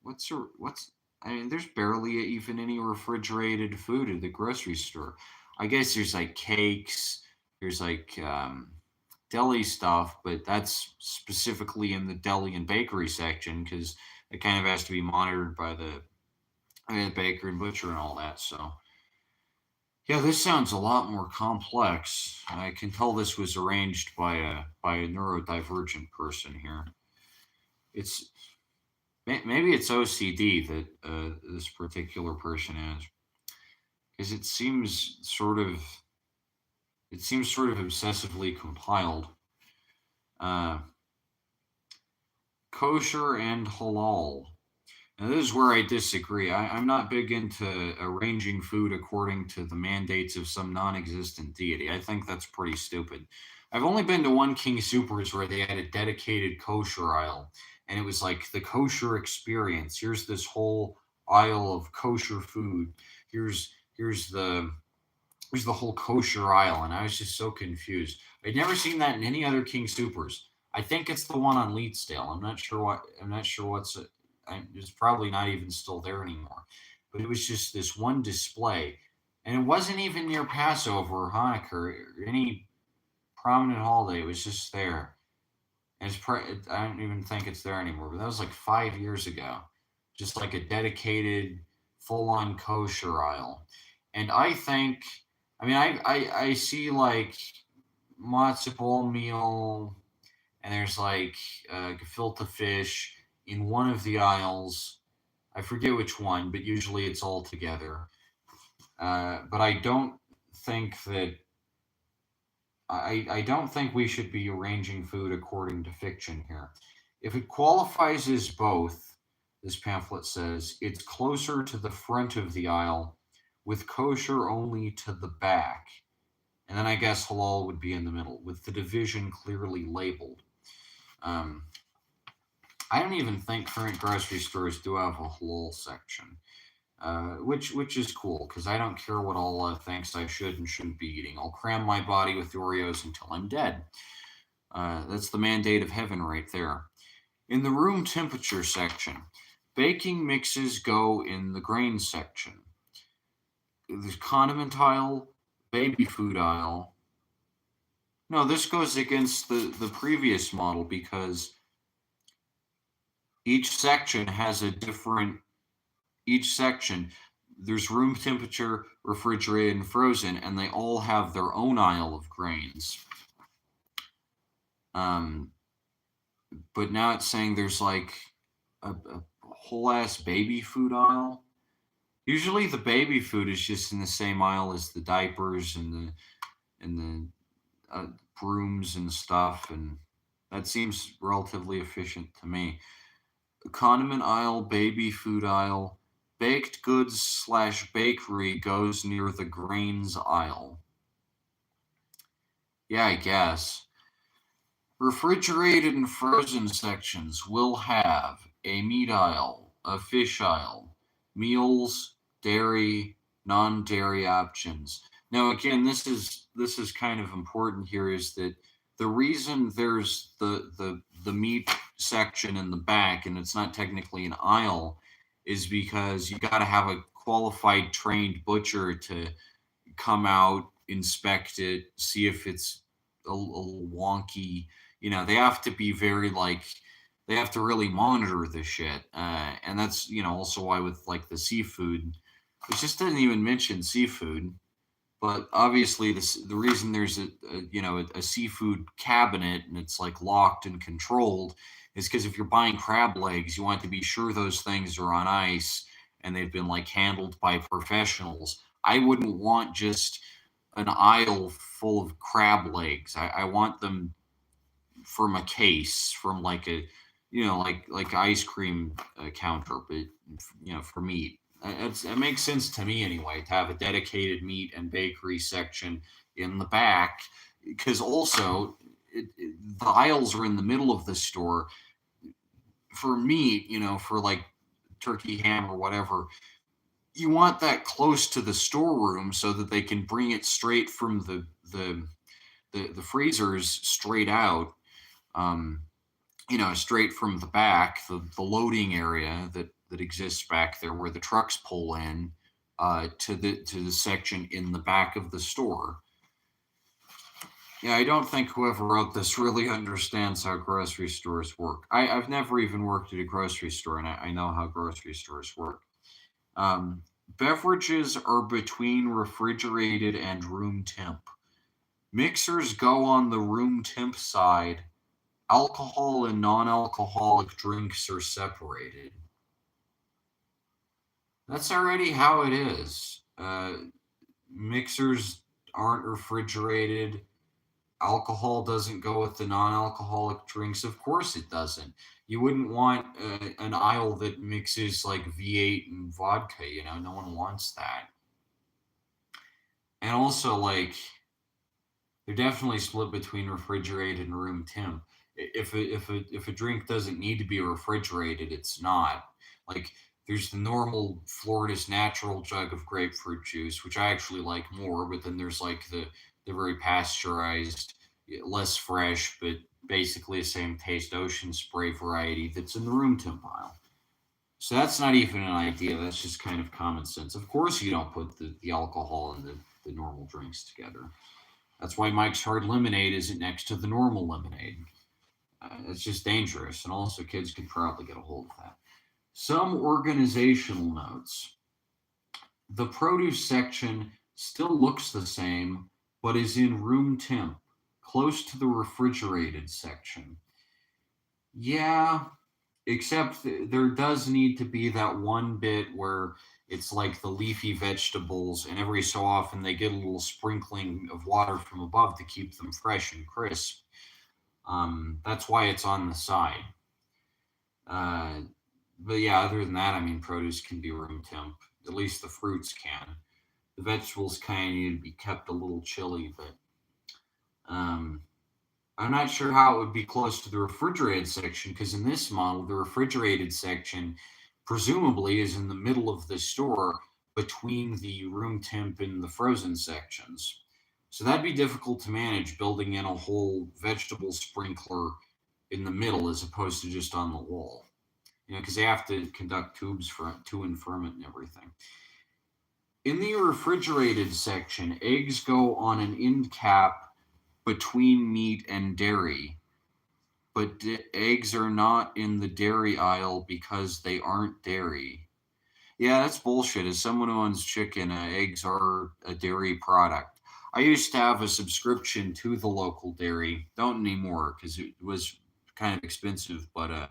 what's? I mean, there's barely even any refrigerated food at the grocery store. I guess there's like cakes. There's like deli stuff, but that's specifically in the deli and bakery section because it kind of has to be monitored by the baker and butcher and all that. So yeah, this sounds a lot more complex. I can tell this was arranged by a neurodivergent person here. It's maybe it's OCD that this particular person has, because it seems sort of obsessively compiled. Uh, Kosher and halal. Now, this is where I disagree. I'm not big into arranging food according to the mandates of some non existent deity. I think that's pretty stupid. I've only been to one King Supers where they had a dedicated kosher aisle, and it was like the kosher experience. Here's this whole aisle of kosher food. Here's the whole kosher aisle, and I was just so confused. I'd never seen that in any other King Supers. I think it's the one on Leedsdale. I'm not sure what's it's probably not even still there anymore. But it was just this one display, and it wasn't even near Passover or Hanukkah or any prominent holiday. It was just there. And I don't even think it's there anymore. But that was like 5 years ago. Just like a dedicated, full-on kosher aisle, and I think I mean, I see like matzo ball meal, and there's like gefilte fish in one of the aisles. I forget which one, but usually it's all together. But I don't think that I don't think we should be arranging food according to fiction here. If it qualifies as both, this pamphlet says, it's closer to the front of the aisle, with kosher only to the back. And then I guess halal would be in the middle, with the division clearly labeled. Um, I don't even think current grocery stores do have a halal section, which is cool because I don't care what Allah thinks I should and shouldn't be eating. I'll cram my body with Oreos until I'm dead. That's the mandate of heaven right there. In the room temperature section, baking mixes go in the grain section. The condiment aisle, baby food aisle. No, this goes against the previous model because each section has a different. Each section, there's room temperature, refrigerated, and frozen, and they all have their own aisle of grains. Um, but now it's saying there's like a whole ass baby food aisle. Usually the baby food is just in the same aisle as the diapers and the brooms and stuff, and that seems relatively efficient to me. Condiment aisle, baby food aisle, baked goods slash bakery goes near the grains aisle. Yeah, I guess. Refrigerated and frozen sections will have a meat aisle, a fish aisle, meals, dairy, non-dairy options. Now, again, this is kind of important here is that the reason there's the meat section in the back and it's not technically an aisle is because you got to have a qualified trained butcher to come out, inspect it, see if it's a little wonky. They have to be very like they have to really monitor this shit, and that's also why with like the seafood, it just didn't even mention seafood. But obviously, the reason there's a seafood cabinet and it's like locked and controlled is because if you're buying crab legs, you want to be sure those things are on ice and they've been like handled by professionals. I wouldn't want just an aisle full of crab legs. I want them from a case from like a like ice cream counter, but for meat. It makes sense to me anyway to have a dedicated meat and bakery section in the back because also the aisles are in the middle of the store for meat, for like turkey, ham, or whatever. You want that close to the storeroom so that they can bring it straight from the freezers straight out, um, straight from the back, the loading area that exists back there where the trucks pull in to the section in the back of the store. Yeah, I don't think whoever wrote this really understands how grocery stores work. I've never even worked at a grocery store, and I know how grocery stores work. Um, Beverages are between refrigerated and room temp. Mixers go on the room temp side. Alcohol and non alcoholic drinks are separated. That's already how it is. Mixers aren't refrigerated. Alcohol doesn't go with the non alcoholic drinks. Of course it doesn't. You wouldn't want an aisle that mixes like V8 and vodka, no one wants that. And also, like, they're definitely split between refrigerated and room temp. If a drink doesn't need to be refrigerated, it's not. Like there's the normal Florida's natural jug of grapefruit juice, which I actually like more, but then there's like the very pasteurized, less fresh, but basically the same taste ocean spray variety that's in the room temp aisle. So that's not even an idea. That's just kind of common sense. Of course, you don't put the alcohol and the normal drinks together. That's why Mike's Hard Lemonade isn't next to the normal lemonade. It's just dangerous, and also kids can probably get a hold of that. Some organizational notes. The produce section still looks the same, but is in room temp, close to the refrigerated section. Yeah, except there does need to be that one bit where it's like the leafy vegetables, and every so often they get a little sprinkling of water from above to keep them fresh and crisp. That's why it's on the side. Uh, but yeah, other than that, I mean, produce can be room temp. At least the fruits can. The vegetables kind of need to be kept a little chilly, but um, I'm not sure how it would be close to the refrigerated section because in this model, the refrigerated section presumably is in the middle of the store between the room temp and the frozen sections. So that'd be difficult to manage building in a whole vegetable sprinkler in the middle as opposed to just on the wall. Because they have to conduct tubes for to and from it and everything. In the refrigerated section, eggs go on an end cap between meat and dairy, but eggs are not in the dairy aisle because they aren't dairy. Yeah, that's bullshit. As someone who owns chicken, eggs are a dairy product. I used to have a subscription to the local dairy. Don't anymore because it was kind of expensive, but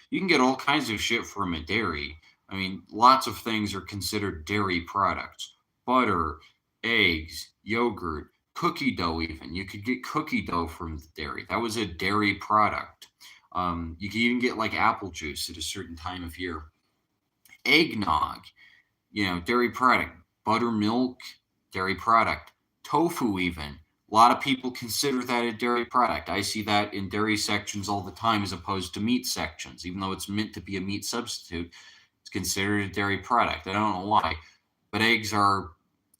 you can get all kinds of shit from a dairy. I mean, lots of things are considered dairy products. Butter, eggs, yogurt, cookie dough, even. You could get cookie dough from the dairy. That was a dairy product. You could even get like apple juice at a certain time of year. Eggnog, dairy product. Buttermilk, dairy product. Tofu, even. A lot of people consider that a dairy product. I see that in dairy sections all the time as opposed to meat sections. Even though it's meant to be a meat substitute, it's considered a dairy product. I don't know why, but eggs are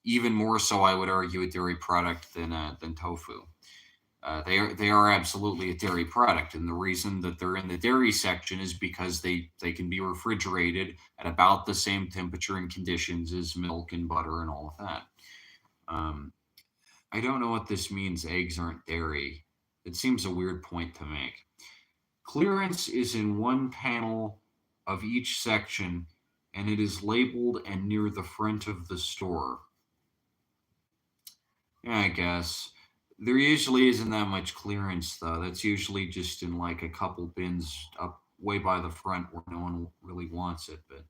even more so, I would argue, a dairy product than tofu. They are absolutely a dairy product, and the reason that they're in the dairy section is because they can be refrigerated at about the same temperature and conditions as milk and butter and all of that. Um, I don't know what this means. Eggs aren't dairy. It seems a weird point to make. Clearance is in one panel of each section, and it is labeled and near the front of the store. Yeah, I guess. There usually isn't that much clearance, though. That's usually just in like a couple bins up way by the front where no one really wants it. But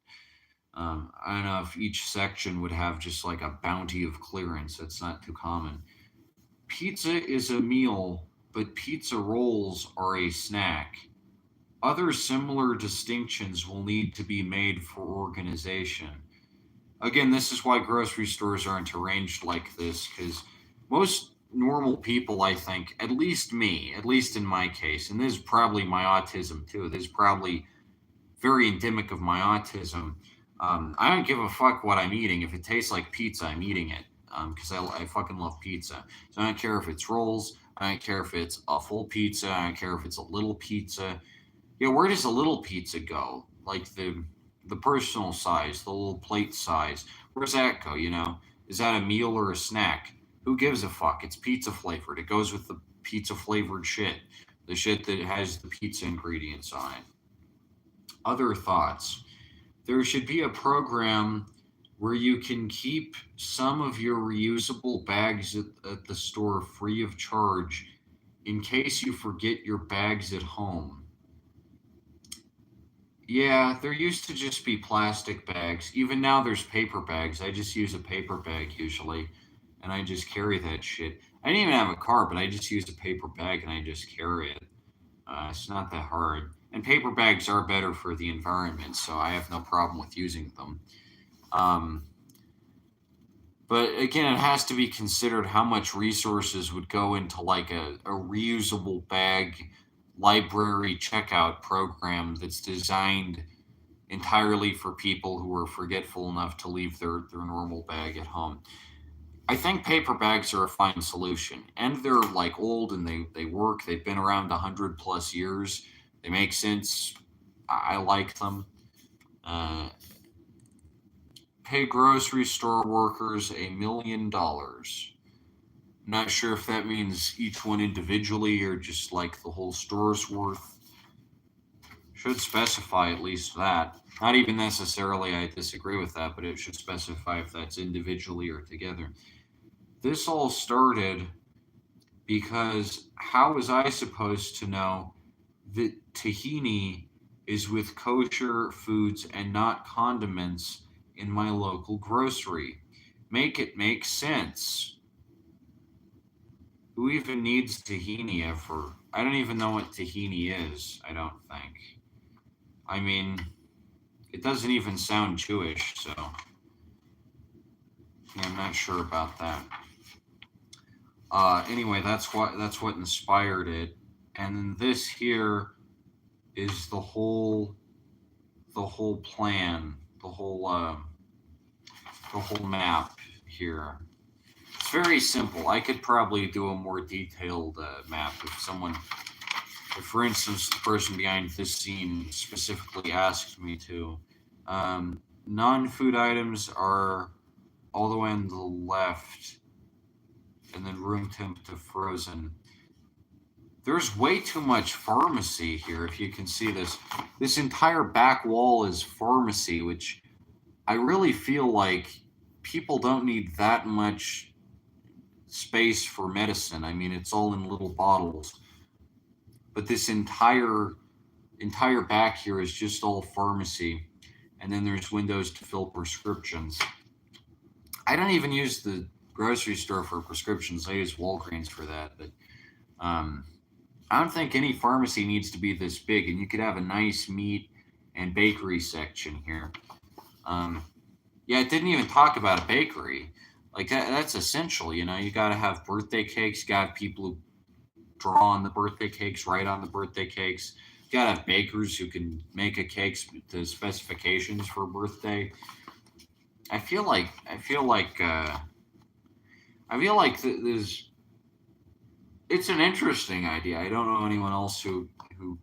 I don't know if each section would have just like a bounty of clearance. That's not too common. Pizza is a meal, but pizza rolls are a snack. Other similar distinctions will need to be made for organization. Again, this is why grocery stores aren't arranged like this, because most normal people, I think, at least me, at least in my case, and this is probably my autism too, this is probably very endemic of my autism. I don't give a fuck what I'm eating. If it tastes like pizza, I'm eating it because I fucking love pizza. So I don't care if it's rolls. I don't care if it's a full pizza. I don't care if it's a little pizza. Yeah, where does a little pizza go? Like the personal size, the little plate size. Where's that go? Is that a meal or a snack? Who gives a fuck? It's pizza flavored. It goes with the pizza flavored shit, the shit that has the pizza ingredients on it. Other thoughts. There should be a program where you can keep some of your reusable bags at the store free of charge in case you forget your bags at home. Yeah, there used to just be plastic bags. Even now, there's paper bags. I just use a paper bag usually, and I just carry that shit. I didn't even have a car, but I just use a paper bag and I just carry it. It's not that hard. And paper bags are better for the environment, so I have no problem with using them. Um, but again, it has to be considered how much resources would go into like a reusable bag library checkout program that's designed entirely for people who are forgetful enough to leave their normal bag at home. I think paper bags are a fine solution. And they're like old and they work. They've been around 100 plus years. They make sense. I like them. Uh, Pay grocery store workers $1 million. Not sure if that means each one individually or just like the whole store's worth. should specify at least that. Not even necessarily I disagree with that, but it should specify if that's individually or together. This all started because how was I supposed to know that tahini is with kosher foods and not condiments in my local grocery? Make it make sense. Who even needs tahini ever? I don't even know what tahini is, I don't think. I mean, it doesn't even sound Jewish, so yeah, I'm not sure about that. Anyway, that's what inspired it, and then this here is the whole plan, the whole map here. It's very simple. I could probably do a more detailed map if, for instance, the person behind this scene specifically asked me to. Non-food items are all the way on the left, and then room temp to frozen. There's way too much pharmacy here, if you can see this. This entire back wall is pharmacy, which I really feel like people don't need that much space for medicine. I mean, it's all in little bottles. But this entire back here is just all pharmacy. And then there's windows to fill prescriptions. I don't even use the grocery store for prescriptions. I use Walgreens for that. But I don't think any pharmacy needs to be this big, and you could have a nice meat and bakery section here. Yeah, it didn't even talk about a bakery. Like that's essential, you got to have birthday cakes, you got to have people who draw on the birthday cakes, write on the birthday cakes. You got to have bakers who can make a cake to specifications for a birthday. I feel like there's it's an interesting idea. I don't know anyone else who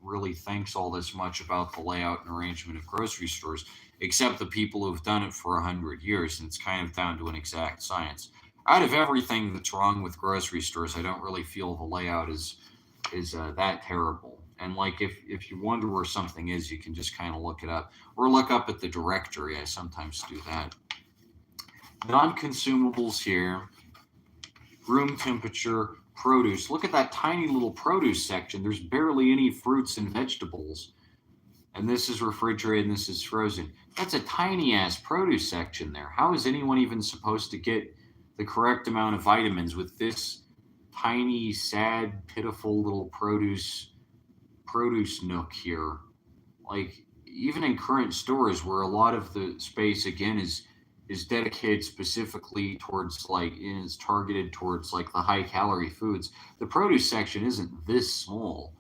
really thinks all this much about the layout and arrangement of grocery stores, except the people who've done it for 100 years, and it's kind of down to an exact science. Out of everything that's wrong with grocery stores, I don't really feel the layout is that terrible. And like if you wonder where something is, you can just kind of look it up or look up at the directory. I sometimes do that. Non-consumables here, room temperature, produce. Look at that tiny little produce section. There's barely any fruits and vegetables. And this is refrigerated and this is frozen. That's a tiny ass produce section there. How is anyone even supposed to get the correct amount of vitamins with this tiny, sad, pitiful little produce nook here? Like even in current stores where a lot of the space again is dedicated specifically towards is targeted towards like the high calorie foods, the produce section isn't this small.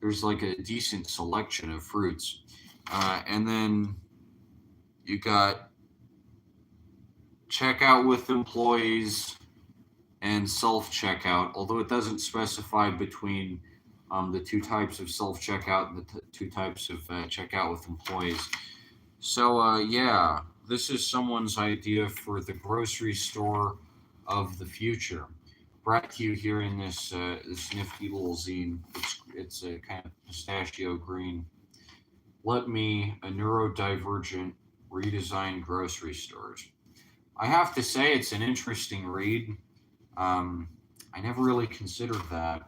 There's like a decent selection of fruits, and then you got checkout with employees and self checkout, although it doesn't specify between the two types of self checkout and the two types of checkout with employees. So yeah, this is someone's idea for the grocery store of the future. Brought to you here in this nifty little zine. It's a kind of pistachio green. Let me a neurodivergent redesign grocery stores. I have to say it's an interesting read. I never really considered that.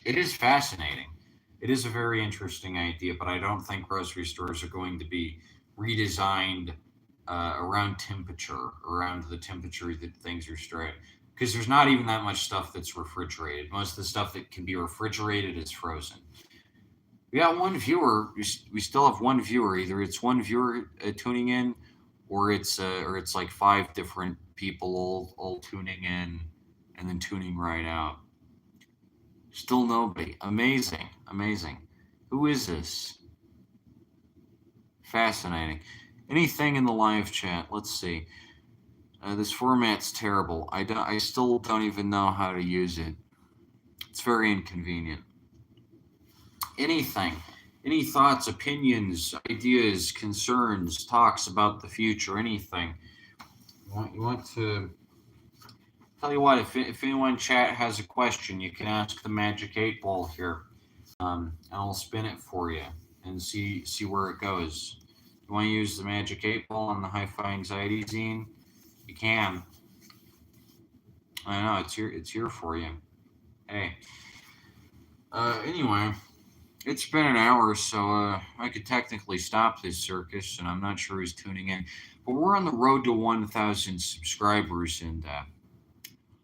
It is fascinating. It is a very interesting idea, but I don't think grocery stores are going to be redesigned around temperature, around the temperature that things are stored. Because there's not even that much stuff that's refrigerated. Most of the stuff that can be refrigerated is frozen. We got one viewer. We still have one viewer. Either it's one viewer tuning in, or it's like five different people all tuning in and then tuning right out. Still nobody. Amazing, amazing. Who is this? Fascinating. Anything in the live chat? Let's see. This format's terrible. I still don't even know how to use it. It's very inconvenient. Anything. Any thoughts, opinions, ideas, concerns, talks about the future, anything. You want to tell you what, if anyone in chat has a question, you can ask the Magic 8 Ball here, and I'll spin it for you. and see where it goes. You want to use the magic 8 ball on the Hi-Fi Anxiety Zine? You can. I know it's here for you. Hey. Anyway, it's been an hour, so I could technically stop this circus, and I'm not sure who's tuning in. But we're on the road to 1,000 subscribers, and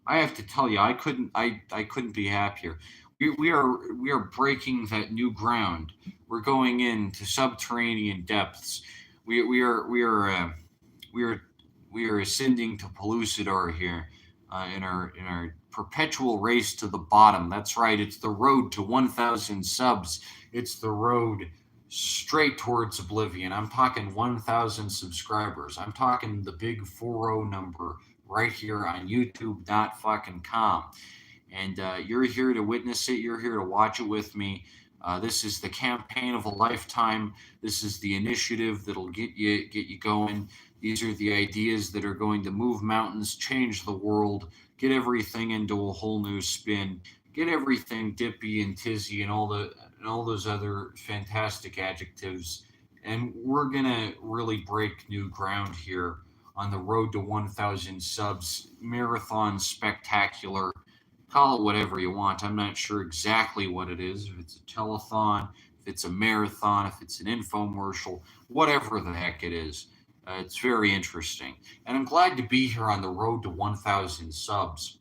I have to tell you, I couldn't be happier. We are breaking that new ground. We're going into subterranean depths. We are we are ascending to Pellucidar here, in our perpetual race to the bottom. That's right. It's the road to 1,000 subs. It's the road straight towards oblivion. I'm talking 1,000 subscribers. I'm talking the big 40 number right here on YouTube. Not fucking com. And you're here to witness it. You're here to watch it with me. This is the campaign of a lifetime. This is the initiative that'll get you going. These are the ideas that are going to move mountains, change the world, get everything into a whole new spin, get everything dippy and tizzy and all those other fantastic adjectives. And we're gonna really break new ground here on the road to 1,000 subs, marathon spectacular. Call it whatever you want. I'm not sure exactly what it is. If it's a telethon, if it's a marathon, if it's an infomercial, whatever the heck it is. It's very interesting. And I'm glad to be here on the road to 1,000 subs.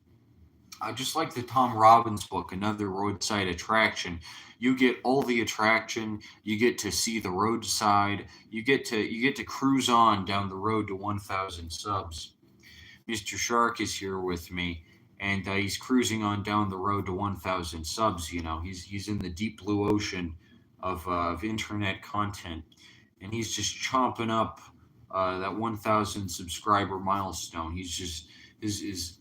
Just like the Tom Robbins book, another roadside attraction. You get all the attraction. You get to see the roadside. You get to cruise on down the road to 1,000 subs. Mr. Shark is here with me, and he's cruising on down the road to 1,000 subs. You know, he's in the deep blue ocean of internet content, and he's just chomping up that 1,000 subscriber milestone. He's just his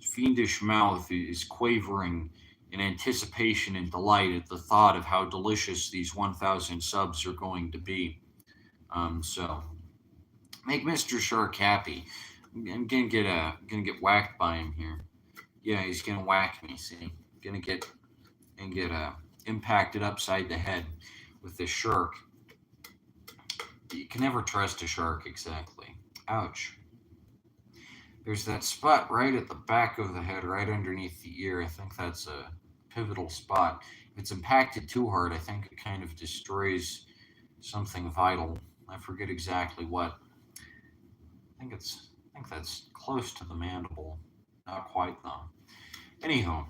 fiendish mouth is quavering in anticipation and delight at the thought of how delicious these 1,000 subs are going to be. So make Mr. Shark happy. I'm gonna get whacked by him here. Yeah, he's gonna whack me. See, gonna get impacted upside the head with this shark. You can never trust a shark exactly. Ouch. There's that spot right at the back of the head, right underneath the ear. I think that's a pivotal spot. If it's impacted too hard, I think it kind of destroys something vital. I forget exactly what. I think that's close to the mandible. Not quite though. Anyhow,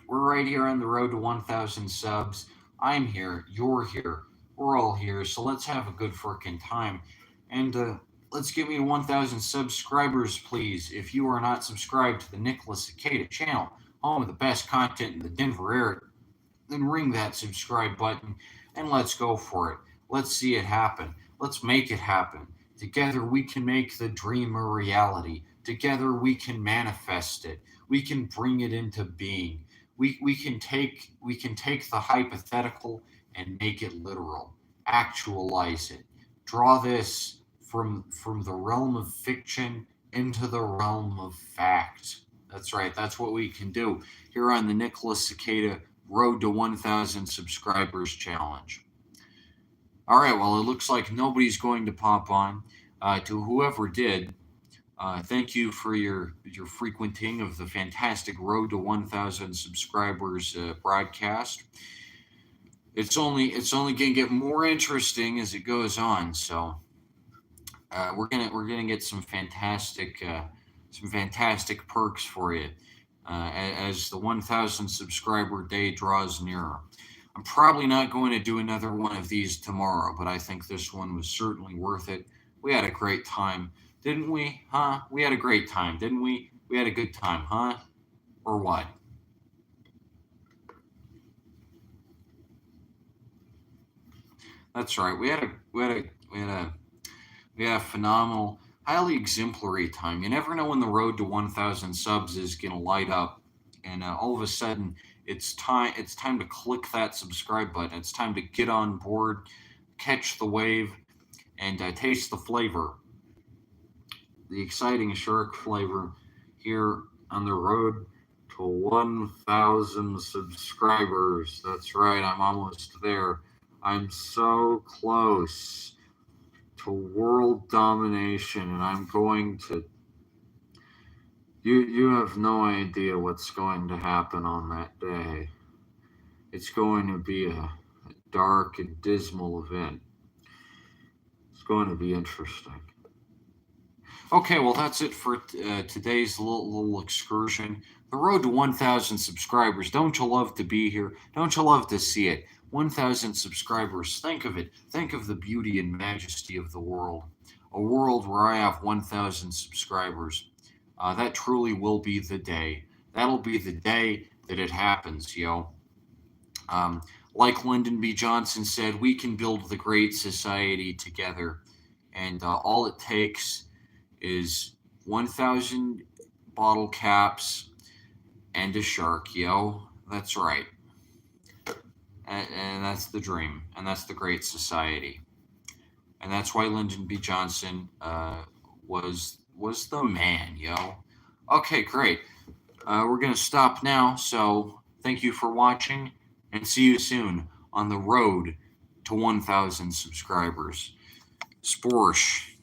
we're right here on the road to 1,000 subs. I'm here. You're here. We're all here. So let's have a good freaking time. And let's get me to 1,000 subscribers, please. If you are not subscribed to the Nicholas Cicada channel, home of the best content in the Denver area, then ring that subscribe button and let's go for it. Let's see it happen. Let's make it happen. Together we can make the dream a reality. Together we can manifest it. We can bring it into being. We can take the hypothetical and make it literal. Actualize it. Draw this from the realm of fiction into the realm of fact. That's right. That's what we can do here on the Nicholas Cicada Road to 1,000 Subscribers Challenge. All right. Well, it looks like nobody's going to pop on. To whoever did, thank you for your frequenting of the fantastic Road to 1,000 Subscribers broadcast. It's only going to get more interesting as it goes on. So we're gonna get some fantastic perks for you as the 1,000 subscriber day draws nearer. I'm probably not going to do another one of these tomorrow, but I think this one was certainly worth it. We had a great time, didn't we? Huh? We had a great time, didn't we? We had a good time, huh? Or what? That's right. We had a phenomenal, highly exemplary time. You never know when the road to 1,000 subs is gonna light up, and all of a sudden it's time. It's time to click that subscribe button. It's time to get on board, catch the wave, and taste the flavor, the exciting shark flavor here on the road to 1,000 subscribers. That's right, I'm almost there. I'm so close to world domination, and I'm going to... You have no idea what's going to happen on that day. It's going to be a dark and dismal event. It's going to be interesting. Okay, well, that's it for today's little excursion. The road to 1,000 subscribers. Don't you love to be here? Don't you love to see it? 1,000 subscribers. Think of it. Think of the beauty and majesty of the world. A world where I have 1,000 subscribers. That truly will be the day. That'll be the day that it happens, yo. Like Lyndon B. Johnson said, we can build the great society together. And all it takes is 1,000 bottle caps and a shark, yo. That's right. And that's the dream. And that's the great society. And that's why Lyndon B. Johnson was the man, yo. Okay, great. We're going to stop now. So thank you for watching, and see you soon on the road to 1,000 subscribers. Sporsh.